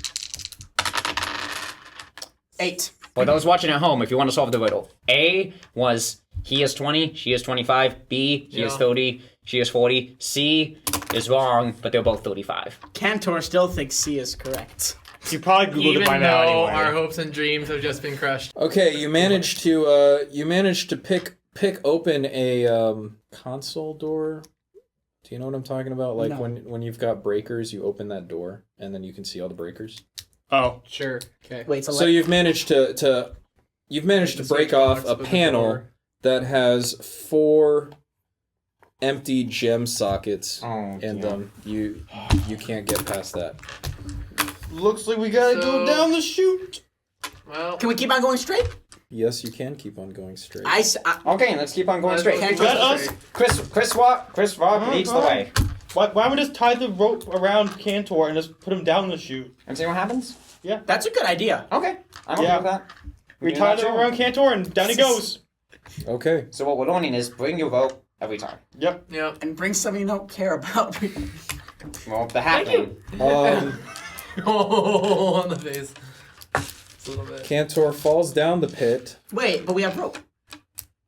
Speaker 2: 8.
Speaker 6: For those watching at home, if you want to solve the riddle, A was he is 20, she is 25. B, he is
Speaker 4: Yeah.
Speaker 6: 30, she is 40. C is wrong, but they're both 35.
Speaker 2: Cantor still thinks C is correct.
Speaker 3: You probably Googled
Speaker 4: Even
Speaker 3: it by
Speaker 4: though
Speaker 3: now anyway.
Speaker 4: our hopes and dreams have just been crushed.
Speaker 5: Okay, you managed to pick open a console door. Do you know what I'm talking about? Like
Speaker 2: No.
Speaker 5: when you've got breakers, you open that door, and then you can see all the breakers.
Speaker 3: Oh.
Speaker 4: Sure. Okay.
Speaker 2: Wait,
Speaker 5: So you've managed to break off a panel that has 4 empty gem sockets
Speaker 6: Oh,
Speaker 5: in them. You can't get past that.
Speaker 3: Looks like we gotta
Speaker 4: So-
Speaker 3: go down the chute.
Speaker 4: Well,
Speaker 2: Can we keep on going straight?
Speaker 5: Yes, you can keep on going straight.
Speaker 6: Okay, let's keep on going straight.
Speaker 2: Can't
Speaker 3: Is that us?
Speaker 6: Chris Rob leads the way.
Speaker 3: Why don't we just tie the rope around Cantor and just put him down the chute?
Speaker 6: And see what happens?
Speaker 2: That's a good idea.
Speaker 6: Okay, I'm
Speaker 3: Yeah.
Speaker 6: okay with that.
Speaker 3: We
Speaker 6: do
Speaker 3: tie
Speaker 6: that
Speaker 3: them
Speaker 6: too.
Speaker 3: around Cantor and down he goes.
Speaker 5: Okay.
Speaker 6: So what we're learning is bring your vote every time.
Speaker 3: Yep.
Speaker 4: yeah.
Speaker 2: And bring something you don't care about.
Speaker 6: Well, the happening.
Speaker 4: Oh, on the face. Just a little bit.
Speaker 5: Cantor falls down the pit.
Speaker 2: Wait, but we have rope.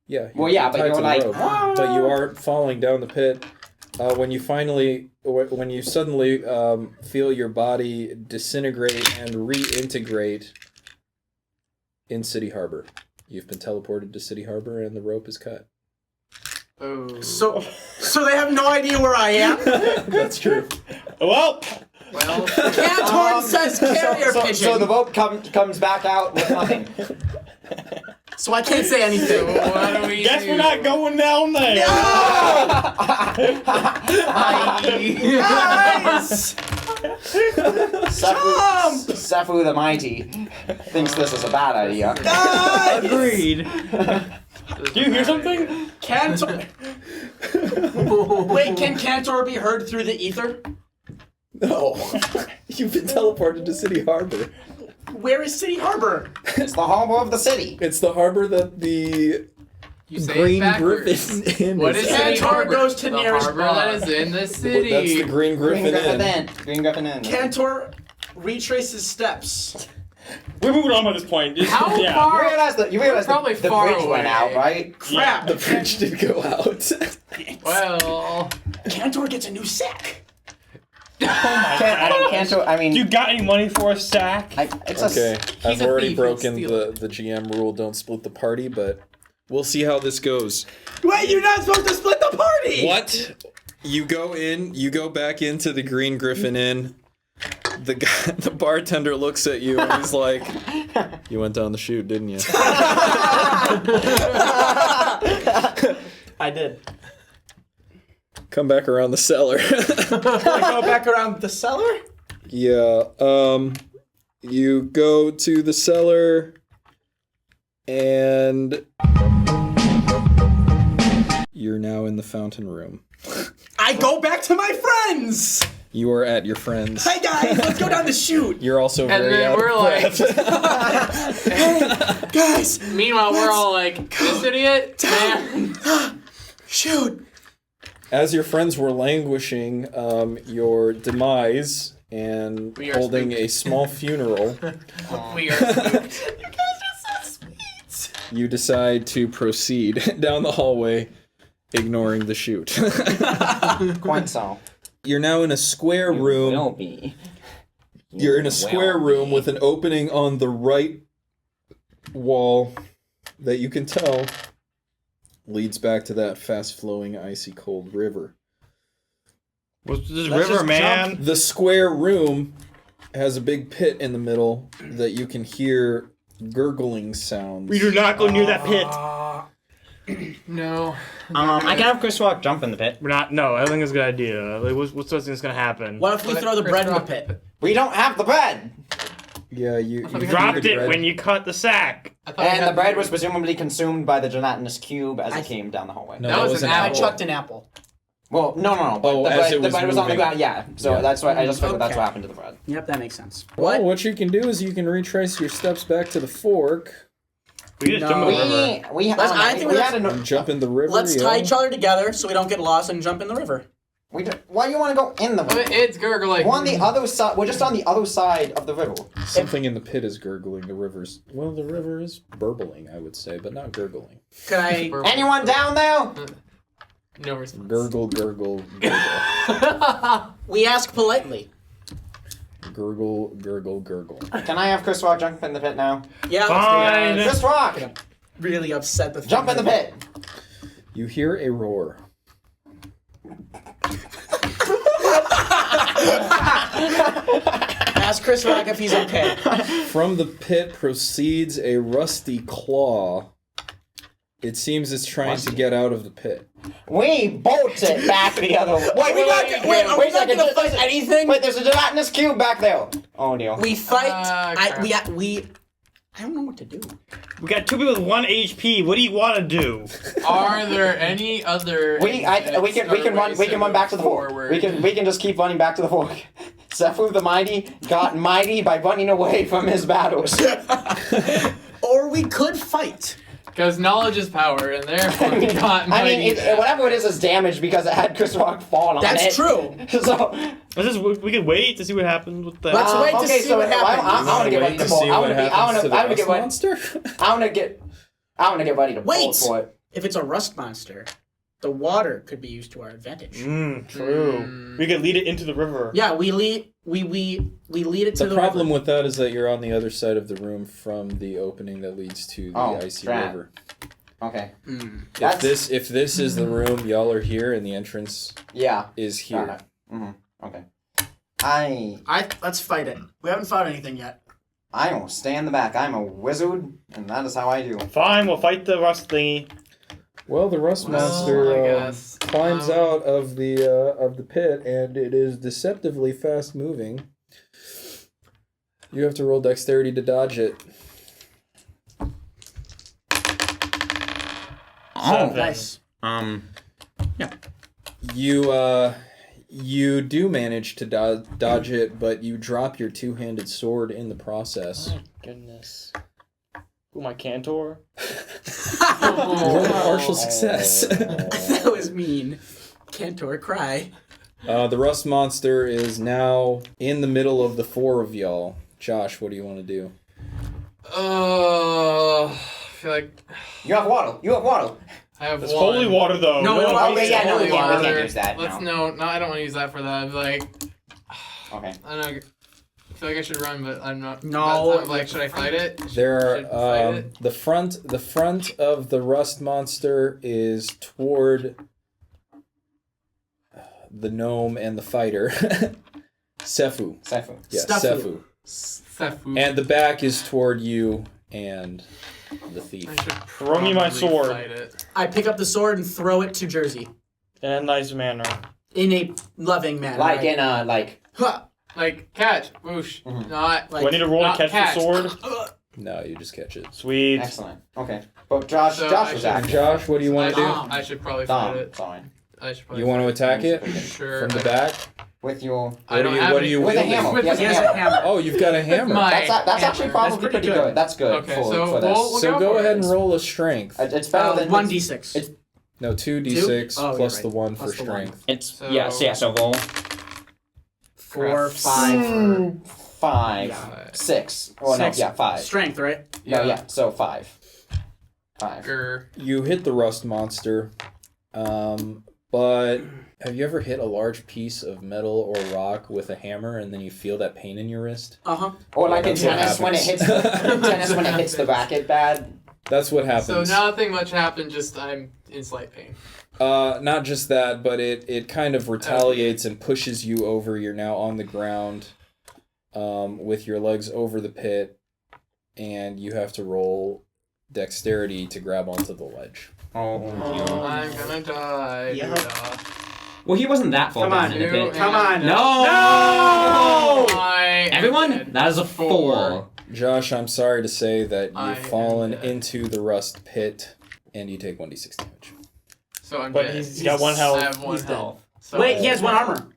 Speaker 5: Yeah.
Speaker 6: Well, yeah, but
Speaker 5: tied
Speaker 6: you're
Speaker 5: to the
Speaker 6: like,
Speaker 5: rope.
Speaker 6: "Ah!"
Speaker 5: But you are falling down the pit. When you suddenly feel your body disintegrate and reintegrate in City Harbor. You've been teleported to City Harbor, and the rope is cut.
Speaker 4: Oh.
Speaker 2: So they have no idea where I am.
Speaker 5: That's true.
Speaker 3: Well,
Speaker 4: Well,
Speaker 2: Cantor says carrier pigeon.
Speaker 6: So the vote comes back out with nothing.
Speaker 2: So I can't say anything.
Speaker 4: what do we
Speaker 3: guess
Speaker 4: do?
Speaker 3: we're not going down there.
Speaker 2: Guys!
Speaker 6: Sefu the Mighty thinks this is a bad idea.
Speaker 2: Guys!
Speaker 1: Agreed.
Speaker 3: Do you hear something?
Speaker 2: Cantor. Wait, can Cantor be heard through the ether?
Speaker 5: No. You've been teleported to City Harbor.
Speaker 2: Where is City Harbor?
Speaker 6: It's the harbor of the city.
Speaker 5: It's the harbor that the
Speaker 4: You say
Speaker 5: Green
Speaker 4: it backwards.
Speaker 5: Griffin Inn
Speaker 4: What
Speaker 5: is
Speaker 4: is
Speaker 5: at.
Speaker 4: City
Speaker 2: Cantor
Speaker 4: Harbor?
Speaker 2: goes to
Speaker 4: the
Speaker 2: nearest
Speaker 4: harbor
Speaker 2: bar.
Speaker 4: that is in the city.
Speaker 5: That's the Green Griffin Inn.
Speaker 6: Green Griffin Inn.
Speaker 2: Cantor retraces steps.
Speaker 3: We're moving on by this point.
Speaker 4: How
Speaker 6: You
Speaker 4: far?
Speaker 6: realize
Speaker 4: probably
Speaker 6: the
Speaker 4: far
Speaker 6: bridge went
Speaker 4: away.
Speaker 6: out, right?
Speaker 2: Crap.
Speaker 5: The bridge did go out.
Speaker 4: Well,
Speaker 2: Cantor gets a new sack.
Speaker 6: Cantor, I mean,
Speaker 3: You got any money for a sack?
Speaker 6: it's
Speaker 5: Okay, I've
Speaker 4: He's a
Speaker 5: already
Speaker 4: thief, he'll
Speaker 5: broken
Speaker 4: steal
Speaker 5: the GM rule, don't split the party, but we'll see how this goes.
Speaker 2: Wait, you're not supposed to split the party!
Speaker 5: What? You go back into the Green Griffin Inn. The bartender looks at you and he's like, "You went down the chute, didn't you?"
Speaker 2: I did.
Speaker 5: Come back around the cellar.
Speaker 2: I go back around the cellar?
Speaker 5: Yeah, you go to the cellar and you're now in the fountain room.
Speaker 2: I go back to my friends!
Speaker 5: You are at your friends.
Speaker 2: Hi guys, let's go down the chute!
Speaker 5: You're also
Speaker 4: and
Speaker 5: very
Speaker 4: then
Speaker 5: out
Speaker 4: we're
Speaker 5: of
Speaker 4: like,
Speaker 5: breath.
Speaker 2: Guys!
Speaker 4: meanwhile, we're all like, this idiot, man.
Speaker 2: Shoot!
Speaker 5: As your friends were languishing your demise and
Speaker 4: We are
Speaker 5: holding
Speaker 4: spooked.
Speaker 5: a small funeral,
Speaker 4: We are spooked.
Speaker 2: You guys are so sweet!
Speaker 5: you decide to proceed down the hallway, ignoring the chute.
Speaker 6: quite so.
Speaker 5: You're now in a square room.
Speaker 6: Will be.
Speaker 5: You're in a square room with an opening on the right wall that you can tell leads back to that fast-flowing, icy cold river.
Speaker 3: What's this
Speaker 2: Let's
Speaker 3: river,
Speaker 2: just
Speaker 3: man?
Speaker 5: The square room has a big pit in the middle that you can hear gurgling sounds.
Speaker 3: We do not go near that pit.
Speaker 4: No.
Speaker 6: I can have Chris Rock jump in the pit.
Speaker 3: We're not. No, I think it's a good idea. Like, what's the thing that's gonna happen?
Speaker 2: What if we throw the bread in the pit?
Speaker 6: We don't have the bread!
Speaker 5: Yeah, you
Speaker 4: thought we
Speaker 3: Dropped it
Speaker 5: bread.
Speaker 3: when you cut the sack.
Speaker 4: I thought we
Speaker 6: And
Speaker 4: had
Speaker 6: the bread was presumably consumed by the gelatinous cube as
Speaker 2: I-
Speaker 6: it came down the hallway.
Speaker 5: No,
Speaker 4: That was an
Speaker 2: I
Speaker 4: apple.
Speaker 2: chucked an apple.
Speaker 6: Well, no.
Speaker 5: Oh,
Speaker 6: the
Speaker 5: as
Speaker 6: bread,
Speaker 5: it was
Speaker 6: the bread was on the
Speaker 5: moving.
Speaker 6: ground, yeah. So
Speaker 5: Yeah.
Speaker 6: that's why I just figured that's
Speaker 2: Okay.
Speaker 6: what happened to the bread.
Speaker 2: Yep, that makes sense.
Speaker 5: Well, what you can do is you can retrace your steps back to the fork
Speaker 3: We just
Speaker 2: No.
Speaker 3: jump in the river.
Speaker 6: We
Speaker 2: Let's- I think
Speaker 6: we
Speaker 2: let's-
Speaker 6: had
Speaker 5: and jump in the river.
Speaker 2: Let's
Speaker 5: yeah.
Speaker 2: tie each other together so we don't get lost and jump in the river.
Speaker 6: Why do you want to go in the river?
Speaker 4: It's gurgling.
Speaker 6: We're on the other side. We're just on the other side of the river.
Speaker 5: Something in the pit is gurgling. The river's the river is burbling, I would say, but not gurgling.
Speaker 2: Can I?
Speaker 6: Anyone down there?
Speaker 4: No response.
Speaker 5: Gurgle, gurgle, gurgle,
Speaker 2: We ask politely.
Speaker 5: gurgle, gurgle, gurgle.
Speaker 6: Can I have Chris Rock jump in the pit now?
Speaker 2: Yeah,
Speaker 3: Fine.
Speaker 6: Chris Rock,
Speaker 2: really upset the
Speaker 6: jump in the pit.
Speaker 5: You hear a roar.
Speaker 2: Ask Chris Rock if he's okay.
Speaker 5: From the pit proceeds a rusty claw. It seems it's trying to get out of the pit.
Speaker 6: We bolt it back the other way.
Speaker 2: Are we not
Speaker 6: a second.
Speaker 2: gonna fight anything?
Speaker 6: Wait, there's a gelatinous cube back there. Oh no.
Speaker 2: We fight.
Speaker 4: crap.
Speaker 2: I don't know what to do.
Speaker 3: We got 2 people with 1 HP. What do you want to do?
Speaker 4: Are there any other?
Speaker 6: We can run back to the fork. We can just keep running back to the fork. Sefu the Mighty got mighty by running away from his battles.
Speaker 2: Or we could fight.
Speaker 4: Because knowledge is power, and therefore we got
Speaker 6: I mean,
Speaker 4: mighty.
Speaker 6: whatever it is damaged because it had Chris Rock fall on it.
Speaker 2: That's true.
Speaker 6: So,
Speaker 3: We could wait to see what happens with that.
Speaker 2: Let's wait to
Speaker 6: okay,
Speaker 2: see
Speaker 6: so
Speaker 2: what happens.
Speaker 6: I want to get ready to pull. I want to get ready.
Speaker 5: monster.
Speaker 6: I want to get ready to pull
Speaker 2: Wait.
Speaker 6: for it.
Speaker 2: If it's a rust monster, the water could be used to our advantage.
Speaker 3: True. We could lead it into the river.
Speaker 2: Yeah, we lead it to
Speaker 5: The
Speaker 2: the
Speaker 5: problem
Speaker 2: river.
Speaker 5: with that is that you're on the other side of the room from the opening that leads to the icy
Speaker 6: crap.
Speaker 5: river.
Speaker 6: Okay.
Speaker 5: If this is the room, y'all are here, and the entrance is here.
Speaker 6: Okay.
Speaker 2: Let's fight it. We haven't fought anything yet.
Speaker 6: I will stay in the back. I'm a wizard, and that is how I do.
Speaker 3: Fine, we'll fight the rust thingy.
Speaker 5: Well, the rust
Speaker 4: I
Speaker 5: monster
Speaker 4: guess.
Speaker 5: climbs out of the pit, and it is deceptively fast moving. You have to roll dexterity to dodge it.
Speaker 6: Oh,
Speaker 2: Nice.
Speaker 5: You do manage to dodge it, but you drop your two-handed sword in the process.
Speaker 3: My goodness. Oh, my Cantor.
Speaker 5: Roll a partial success.
Speaker 2: That was mean. Cantor cry.
Speaker 5: The rust monster is now in the middle of the 4 of y'all. Josh, what do you want to do?
Speaker 4: I feel like
Speaker 6: You have water. You have water.
Speaker 4: I have
Speaker 3: It's
Speaker 4: one.
Speaker 3: holy water, though.
Speaker 2: No,
Speaker 6: Okay, yeah, no, we
Speaker 4: Holy
Speaker 6: can't
Speaker 4: water.
Speaker 6: use that.
Speaker 4: Let's
Speaker 6: No.
Speaker 4: no, I don't want to use that for that. Like,
Speaker 6: Okay.
Speaker 4: I don't know. I feel like I should run, but I'm not.
Speaker 2: No.
Speaker 4: that's not, like, should I fight it?
Speaker 5: There
Speaker 4: Should I
Speaker 5: are
Speaker 4: fight it?
Speaker 5: the front of the rust monster is toward the gnome and the fighter. Sefu.
Speaker 6: Sefu.
Speaker 5: Yeah,
Speaker 2: Stufu.
Speaker 5: Sefu. And the back is toward you and the thief.
Speaker 4: I should
Speaker 3: Throw me my
Speaker 4: probably
Speaker 3: sword.
Speaker 4: fight it.
Speaker 2: I pick up the sword and throw it to Jersey.
Speaker 3: In a nice manner.
Speaker 2: In a loving manner.
Speaker 6: Like
Speaker 2: right?
Speaker 6: in a like.
Speaker 2: Huh.
Speaker 4: Like catch, whoosh, not
Speaker 2: Like,
Speaker 3: Do I need to roll to
Speaker 4: not
Speaker 3: catch
Speaker 4: catch.
Speaker 3: the sword?
Speaker 5: No, you just catch it.
Speaker 3: Sweet.
Speaker 6: Excellent. Okay. But Josh
Speaker 4: So
Speaker 6: was
Speaker 4: I should-
Speaker 5: And
Speaker 6: active.
Speaker 5: Josh, what do you want to do?
Speaker 4: I should probably fight it.
Speaker 6: Sorry.
Speaker 4: I should probably
Speaker 5: You want to attack it
Speaker 4: Sure.
Speaker 5: from the back?
Speaker 6: With your.
Speaker 4: I don't
Speaker 5: What
Speaker 4: have
Speaker 5: are
Speaker 4: any-
Speaker 5: you
Speaker 6: With a
Speaker 5: wielding?
Speaker 6: hammer.
Speaker 4: With
Speaker 6: Yes,
Speaker 2: He
Speaker 6: a
Speaker 2: has
Speaker 6: hammer.
Speaker 2: a hammer.
Speaker 5: Oh, you've got a hammer.
Speaker 4: My
Speaker 6: That's actually
Speaker 4: hammer.
Speaker 6: probably
Speaker 2: That's pretty
Speaker 6: pretty
Speaker 2: good.
Speaker 6: good. That's good
Speaker 4: Okay,
Speaker 6: for
Speaker 4: so
Speaker 6: this.
Speaker 4: we'll
Speaker 5: So
Speaker 4: go
Speaker 5: go
Speaker 4: for
Speaker 5: ahead
Speaker 4: it.
Speaker 5: and roll a strength.
Speaker 6: It's better than
Speaker 2: 1d6.
Speaker 6: It's
Speaker 5: No, 2d6
Speaker 2: Two? Oh,
Speaker 5: plus
Speaker 2: you're
Speaker 5: the
Speaker 2: right.
Speaker 5: 1
Speaker 2: Plus
Speaker 5: for
Speaker 2: the one.
Speaker 5: strength.
Speaker 6: It's
Speaker 4: So-
Speaker 6: so roll
Speaker 2: 4, 5.
Speaker 6: 5,
Speaker 2: Yeah.
Speaker 6: 6. Oh
Speaker 2: 6.
Speaker 6: no, yeah, 5.
Speaker 2: Strength, right?
Speaker 6: No, yeah, so 5. 5.
Speaker 4: Grr.
Speaker 5: You hit the rust monster, but have you ever hit a large piece of metal or rock with a hammer and then you feel that pain in your wrist?
Speaker 2: Uh-huh.
Speaker 6: Or like in
Speaker 5: That's what
Speaker 6: tennis when it hits
Speaker 5: happens.
Speaker 6: tennis when it hits the racket bad.
Speaker 5: That's what happens.
Speaker 4: So nothing much happened. Just I'm in slight pain.
Speaker 5: Not just that, but it kind of retaliates and pushes you over. You're now on the ground, with your legs over the pit, and you have to roll dexterity to grab onto the ledge.
Speaker 6: Oh,
Speaker 4: I'm gonna die.
Speaker 2: Yep.
Speaker 4: dude.
Speaker 6: well, he wasn't that far
Speaker 2: Come
Speaker 6: down
Speaker 2: on,
Speaker 6: in the
Speaker 4: dude.
Speaker 6: pit.
Speaker 2: Come on.
Speaker 6: No!
Speaker 4: I am
Speaker 6: Everyone,
Speaker 4: dead.
Speaker 6: that is a 4.
Speaker 5: Josh, I'm sorry to say that
Speaker 4: I
Speaker 5: you've
Speaker 4: am
Speaker 5: fallen
Speaker 4: dead.
Speaker 5: into the rust pit, and you take 1d6 damage.
Speaker 4: So I'm
Speaker 3: But
Speaker 4: dead.
Speaker 3: he's got 1
Speaker 4: I
Speaker 3: health.
Speaker 4: have 1
Speaker 2: He's dead.
Speaker 4: health. So
Speaker 2: Wait, he has 1 armor.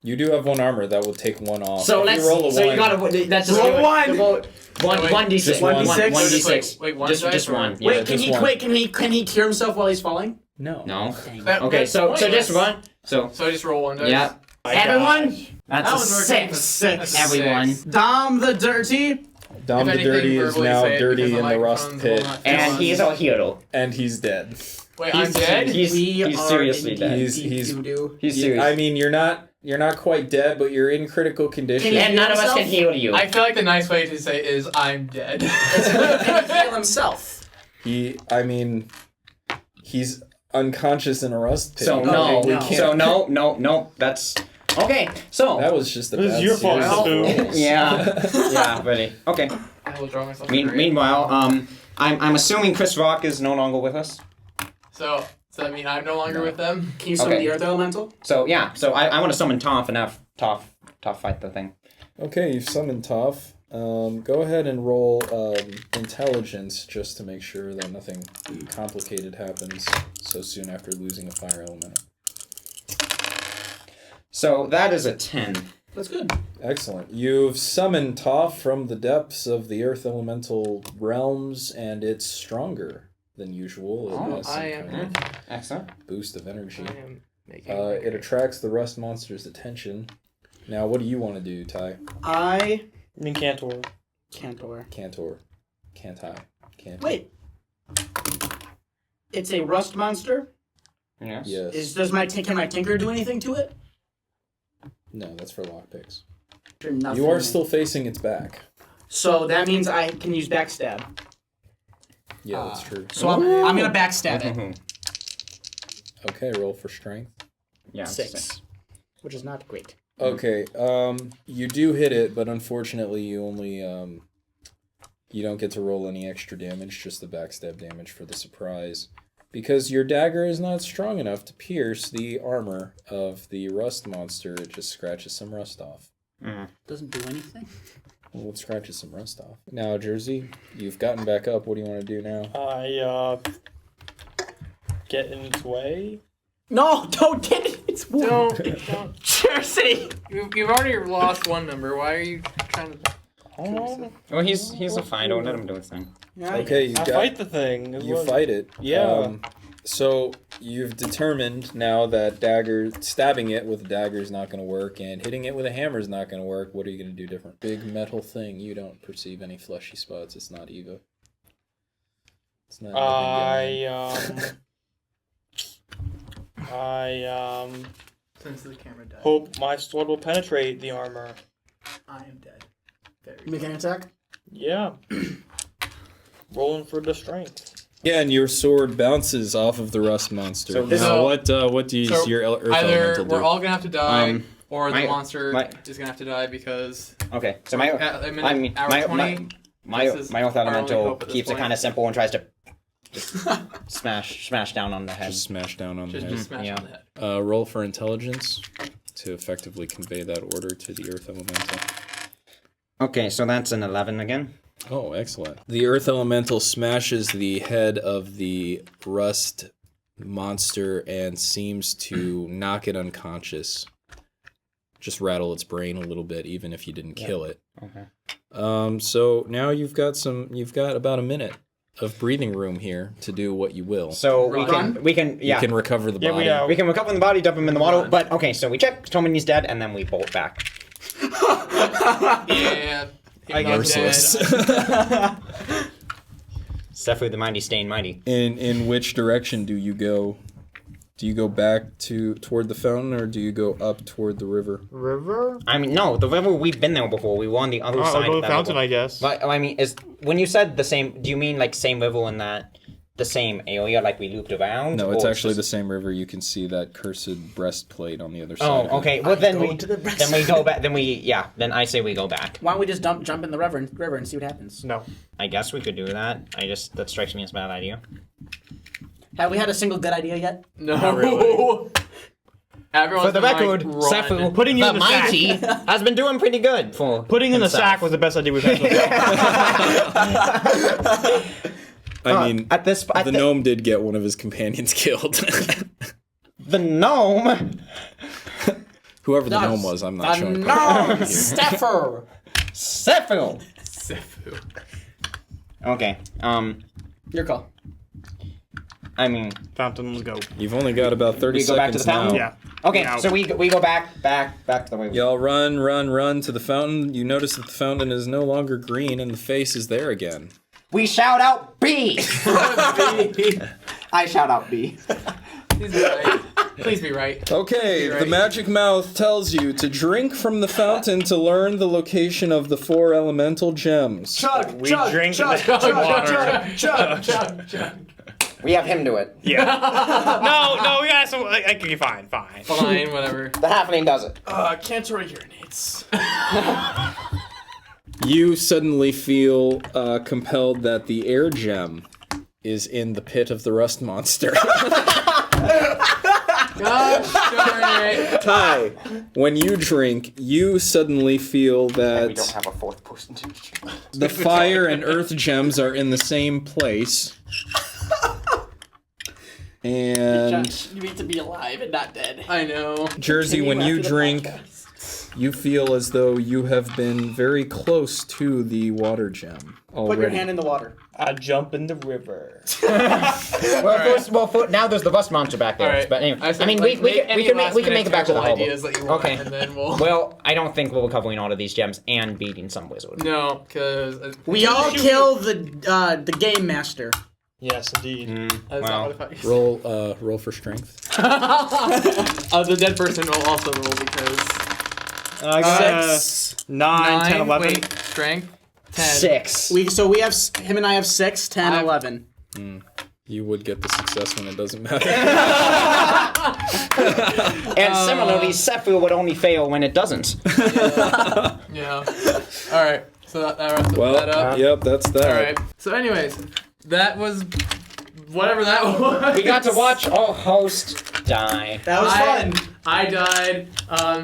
Speaker 5: You do have 1 armor. That will take 1 off.
Speaker 6: So
Speaker 5: If
Speaker 6: let's.
Speaker 5: you roll a
Speaker 6: So
Speaker 5: 1,
Speaker 6: you gotta. That's just
Speaker 2: Roll
Speaker 6: do it.
Speaker 2: one.
Speaker 6: One
Speaker 4: Wait,
Speaker 6: 1d6.
Speaker 5: just one.
Speaker 6: 1d6.
Speaker 4: Wait, one
Speaker 6: just
Speaker 4: dice or-
Speaker 6: one. Yeah.
Speaker 2: Wait, can
Speaker 5: just
Speaker 2: he
Speaker 5: one.
Speaker 2: quit? Can he cure himself while he's falling?
Speaker 5: No.
Speaker 6: No.
Speaker 4: That-
Speaker 6: Okay,
Speaker 4: that's
Speaker 6: so
Speaker 4: pointless.
Speaker 6: just one. So
Speaker 4: So I just roll 1 dice.
Speaker 6: yeah,
Speaker 2: Everyone,
Speaker 6: that's
Speaker 4: That
Speaker 6: a
Speaker 4: was working.
Speaker 6: 6.
Speaker 4: That's a
Speaker 6: Everyone.
Speaker 4: 6.
Speaker 2: Dom the dirty.
Speaker 5: Dom
Speaker 4: If
Speaker 5: the
Speaker 4: anything,
Speaker 5: Dirty is
Speaker 4: verbally
Speaker 5: now
Speaker 4: say it
Speaker 5: dirty
Speaker 4: because
Speaker 5: in the rust
Speaker 4: microphones
Speaker 5: pit,
Speaker 4: will not
Speaker 6: And
Speaker 4: feel
Speaker 6: he's
Speaker 4: us.
Speaker 6: a hero.
Speaker 5: and he's dead.
Speaker 4: Wait, I'm dead?
Speaker 6: He's
Speaker 2: We are
Speaker 6: seriously
Speaker 2: indeed
Speaker 6: dead.
Speaker 5: He's-
Speaker 2: doo-doo.
Speaker 6: He's
Speaker 5: You-
Speaker 6: serious.
Speaker 5: I mean, you're not quite dead, but you're in critical condition.
Speaker 2: Can
Speaker 6: and none of us
Speaker 2: himself?
Speaker 6: can heal you.
Speaker 4: I feel like the nice way to say is I'm dead.
Speaker 2: Can he heal himself?
Speaker 5: He's unconscious in a rust pit.
Speaker 6: So
Speaker 2: no,
Speaker 6: no,
Speaker 2: we
Speaker 5: can't.
Speaker 6: so no. That's okay. So
Speaker 5: That was just a
Speaker 3: This
Speaker 5: bad
Speaker 3: is your fault,
Speaker 5: series.
Speaker 3: Stu.
Speaker 6: yeah, really. Okay.
Speaker 4: I will draw myself a grave.
Speaker 6: Meanwhile, I'm assuming Chris Rock is no longer with us.
Speaker 4: So, does that mean I'm no longer with them?
Speaker 2: Can you summon
Speaker 6: Okay.
Speaker 2: the Earth Elemental?
Speaker 6: So yeah, so I want to summon Toph and have Toph fight the thing.
Speaker 5: Okay, you've summoned Toph. Go ahead and roll intelligence just to make sure that nothing complicated happens so soon after losing a fire element.
Speaker 6: So that is a 10.
Speaker 2: That's good.
Speaker 5: Excellent. You've summoned Toph from the depths of the earth elemental realms, and it's stronger than usual. It has some
Speaker 4: I am-
Speaker 5: kind of
Speaker 6: Excellent.
Speaker 5: boost of energy.
Speaker 4: I am making
Speaker 5: It attracts the rust monster's attention. Now, what do you want to do, Ty?
Speaker 2: I
Speaker 3: I mean, Cantor.
Speaker 2: Cantor.
Speaker 5: Cantor. Canti. Cantor.
Speaker 2: Wait. It's a rust monster.
Speaker 6: Yes.
Speaker 5: Yes.
Speaker 2: Can my tinker do anything to it?
Speaker 5: No, that's for lockpicks.
Speaker 2: Nothing.
Speaker 5: You are still facing its back.
Speaker 2: So that means I can use backstab.
Speaker 5: Yeah, that's true.
Speaker 2: So I'm gonna backstab it.
Speaker 6: Mhm.
Speaker 5: Okay, roll for strength.
Speaker 6: Yeah.
Speaker 2: 6, which is not great.
Speaker 5: Okay, you do hit it, but unfortunately you only, you don't get to roll any extra damage, just the backstab damage for the surprise. Because your dagger is not strong enough to pierce the armor of the rust monster, it just scratches some rust off.
Speaker 2: Doesn't do anything.
Speaker 5: Well, it scratches some rust off. Now, Jersey, you've gotten back up, what do you want to do now?
Speaker 3: I get in its way.
Speaker 2: No, don't get it. It's
Speaker 4: Don't.
Speaker 2: Jersey.
Speaker 4: You've already lost one number. Why are you trying to...
Speaker 3: Oh,
Speaker 6: Well, he's a fine. Don't let him do his thing.
Speaker 5: Okay, you
Speaker 3: I
Speaker 5: got...
Speaker 3: fight the thing. is
Speaker 5: You
Speaker 3: what-
Speaker 5: fight it.
Speaker 3: Yeah.
Speaker 5: So you've determined now that stabbing it with a dagger is not going to work, and hitting it with a hammer is not going to work. What are you going to do different? Big metal thing. You don't perceive any fleshy spots. It's not Eva. It's not.
Speaker 4: Since the camera died.
Speaker 3: hope my sword will penetrate the armor.
Speaker 4: I am dead. Very
Speaker 2: Make an attack.
Speaker 3: Yeah. Rolling for the strength.
Speaker 5: Yeah, and your sword bounces off of the rust monster.
Speaker 6: So
Speaker 5: now,
Speaker 4: this-
Speaker 5: what do you
Speaker 4: so
Speaker 5: your earth
Speaker 4: Either
Speaker 5: elemental do?
Speaker 4: we're all gonna have to die, or the
Speaker 6: my-
Speaker 4: monster
Speaker 6: my-
Speaker 4: is gonna have to die because
Speaker 6: Okay. So my
Speaker 4: at a minute,
Speaker 6: I mean
Speaker 4: hour
Speaker 6: my
Speaker 4: 20.
Speaker 6: my
Speaker 4: This is
Speaker 6: my Earth
Speaker 4: our only
Speaker 6: Elemental
Speaker 4: hope at this
Speaker 6: keeps it
Speaker 4: point.
Speaker 6: kind of simple and tries to just smash down on the head.
Speaker 5: Just smash down on
Speaker 4: Just
Speaker 5: the head.
Speaker 4: smash
Speaker 6: Yeah.
Speaker 4: on the head.
Speaker 5: Roll for intelligence to effectively convey that order to the earth elemental.
Speaker 6: Okay, so that's an 11 again.
Speaker 5: Oh, excellent. The earth elemental smashes the head of the rust monster and seems to knock it unconscious. Just rattle its brain a little bit, even if you didn't kill it.
Speaker 6: Okay.
Speaker 5: So now you've got about a minute of breathing room here to do what you will.
Speaker 6: So
Speaker 2: Run?
Speaker 6: we can
Speaker 5: You can recover the
Speaker 3: Yeah,
Speaker 5: body.
Speaker 3: we
Speaker 6: we can recover the body, dump him in the water. But okay, so we check. Tomini's dead, and then we bolt back.
Speaker 4: Yeah.
Speaker 3: I guess
Speaker 5: Merciless.
Speaker 6: It's definitely the mighty staying mighty.
Speaker 5: In which direction do you go? Do you go back toward the fountain, or do you go up toward the river?
Speaker 3: River?
Speaker 6: I mean, no, the river, we've been there before. We were on the other
Speaker 3: I'll
Speaker 6: side
Speaker 3: go to
Speaker 6: of
Speaker 3: the
Speaker 6: that
Speaker 3: fountain,
Speaker 6: river.
Speaker 3: I guess.
Speaker 6: But I mean, when you said the same, do you mean like same river in that the same area, like we looped around?
Speaker 5: No, it's
Speaker 6: or
Speaker 5: actually the
Speaker 6: just-
Speaker 5: same river. You can see that cursed breastplate on the other side.
Speaker 6: Oh, okay. Well, then
Speaker 2: go
Speaker 6: we
Speaker 2: to the
Speaker 6: then we go back. Then I say we go back.
Speaker 2: Why don't we just jump in the river and see what happens?
Speaker 3: No.
Speaker 6: I guess we could do that. That strikes me as a bad idea.
Speaker 2: Have we had a single good idea yet?
Speaker 4: No.
Speaker 3: Not really.
Speaker 4: Everyone's
Speaker 6: For the
Speaker 4: been like,
Speaker 6: record,
Speaker 4: run.
Speaker 6: Sefu,
Speaker 3: Putting you
Speaker 6: the
Speaker 3: in the sack.
Speaker 6: mighty, has been doing pretty good for
Speaker 3: Putting in the
Speaker 6: himself.
Speaker 3: sack was the best idea we've had so far.
Speaker 5: I mean,
Speaker 6: at this
Speaker 5: the gnome did get one of his companions killed.
Speaker 6: the gnome.
Speaker 5: Whoever the gnome was, I'm not showing.
Speaker 2: No, Steffer.
Speaker 6: Sefu.
Speaker 4: Sefu.
Speaker 6: Okay.
Speaker 2: Your call.
Speaker 6: I mean,
Speaker 3: Fountain, let's go.
Speaker 5: You've only got about 30
Speaker 6: We go back to
Speaker 5: seconds
Speaker 6: the fountain?
Speaker 5: now.
Speaker 3: Yeah.
Speaker 6: okay.
Speaker 3: Now-
Speaker 6: So we go back to the way.
Speaker 5: Y'all run to the fountain. You notice that the fountain is no longer green and the face is there again.
Speaker 6: We shout out B.
Speaker 2: I shout out B.
Speaker 4: Please be right. Please be right.
Speaker 5: Okay,
Speaker 4: You're
Speaker 5: the
Speaker 4: right.
Speaker 5: magic mouth tells you to drink from the fountain to learn the location of the 4 elemental gems.
Speaker 2: Chug,
Speaker 3: We drink the water.
Speaker 4: Chug.
Speaker 6: We have him do it.
Speaker 3: Yeah. No, we got some. Okay, fine.
Speaker 4: Fine, whatever.
Speaker 6: The halfling does it.
Speaker 1: Cancer urinates.
Speaker 5: You suddenly feel compelled that the air gem is in the pit of the rust monster.
Speaker 4: Gosh darn it.
Speaker 5: Ty, when you drink, you suddenly feel
Speaker 6: We don't
Speaker 5: that
Speaker 6: have a fourth person to.
Speaker 5: the fire and earth gems are in the same place. And
Speaker 2: You need to be alive and not dead.
Speaker 4: I know.
Speaker 5: Jersey, when you drink, you feel as though you have been very close to the water gem already.
Speaker 2: Put your hand in the water.
Speaker 3: I jump in the river.
Speaker 6: Now there's the bus monster back there.
Speaker 4: All right.
Speaker 6: But anyway,
Speaker 4: I said,
Speaker 6: I mean,
Speaker 4: like,
Speaker 6: we can make it back to the hobo.
Speaker 4: ideas that you want,
Speaker 6: Okay.
Speaker 4: and then we'll.
Speaker 6: Well, I don't think we'll be covering all of these gems and beating some wizard.
Speaker 4: No, because
Speaker 2: We all kill the game master.
Speaker 3: Yes, indeed.
Speaker 6: Well,
Speaker 5: Roll for strength.
Speaker 4: the dead person will also roll because
Speaker 3: I got
Speaker 2: 6.
Speaker 3: 9, 10, 11.
Speaker 4: Wait, strength 10.
Speaker 6: 6.
Speaker 2: We have him and I have 6, 10, 11.
Speaker 5: You would get the success when it doesn't matter.
Speaker 6: And similarly, Sefu would only fail when it doesn't.
Speaker 4: Yeah. All right. So that wraps that up.
Speaker 5: Yep, that's that.
Speaker 4: All right. So, anyways, that was whatever that was.
Speaker 6: We got to watch our host die.
Speaker 2: That was fun.
Speaker 4: I died.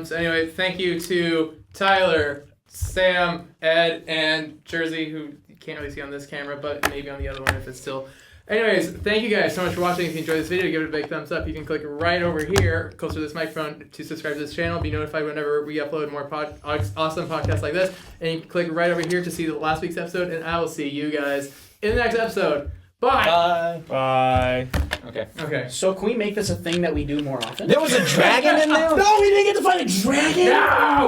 Speaker 4: So anyway, thank you to Tyler, Sam, Ed, and Jersey, who you can't really see on this camera, but maybe on the other one if it's still. Anyways, thank you guys so much for watching. If you enjoyed this video, give it a big thumbs up. You can click right over here, closer to this microphone, to subscribe to this channel. Be notified whenever we upload more awesome podcasts like this. And you can click right over here to see the last week's episode. And I will see you guys in the next episode. Bye.
Speaker 3: Bye.
Speaker 4: Okay.
Speaker 2: So can we make this a thing that we do more often?
Speaker 6: There was a dragon in there?
Speaker 2: No, we didn't get to fight a dragon!
Speaker 4: No!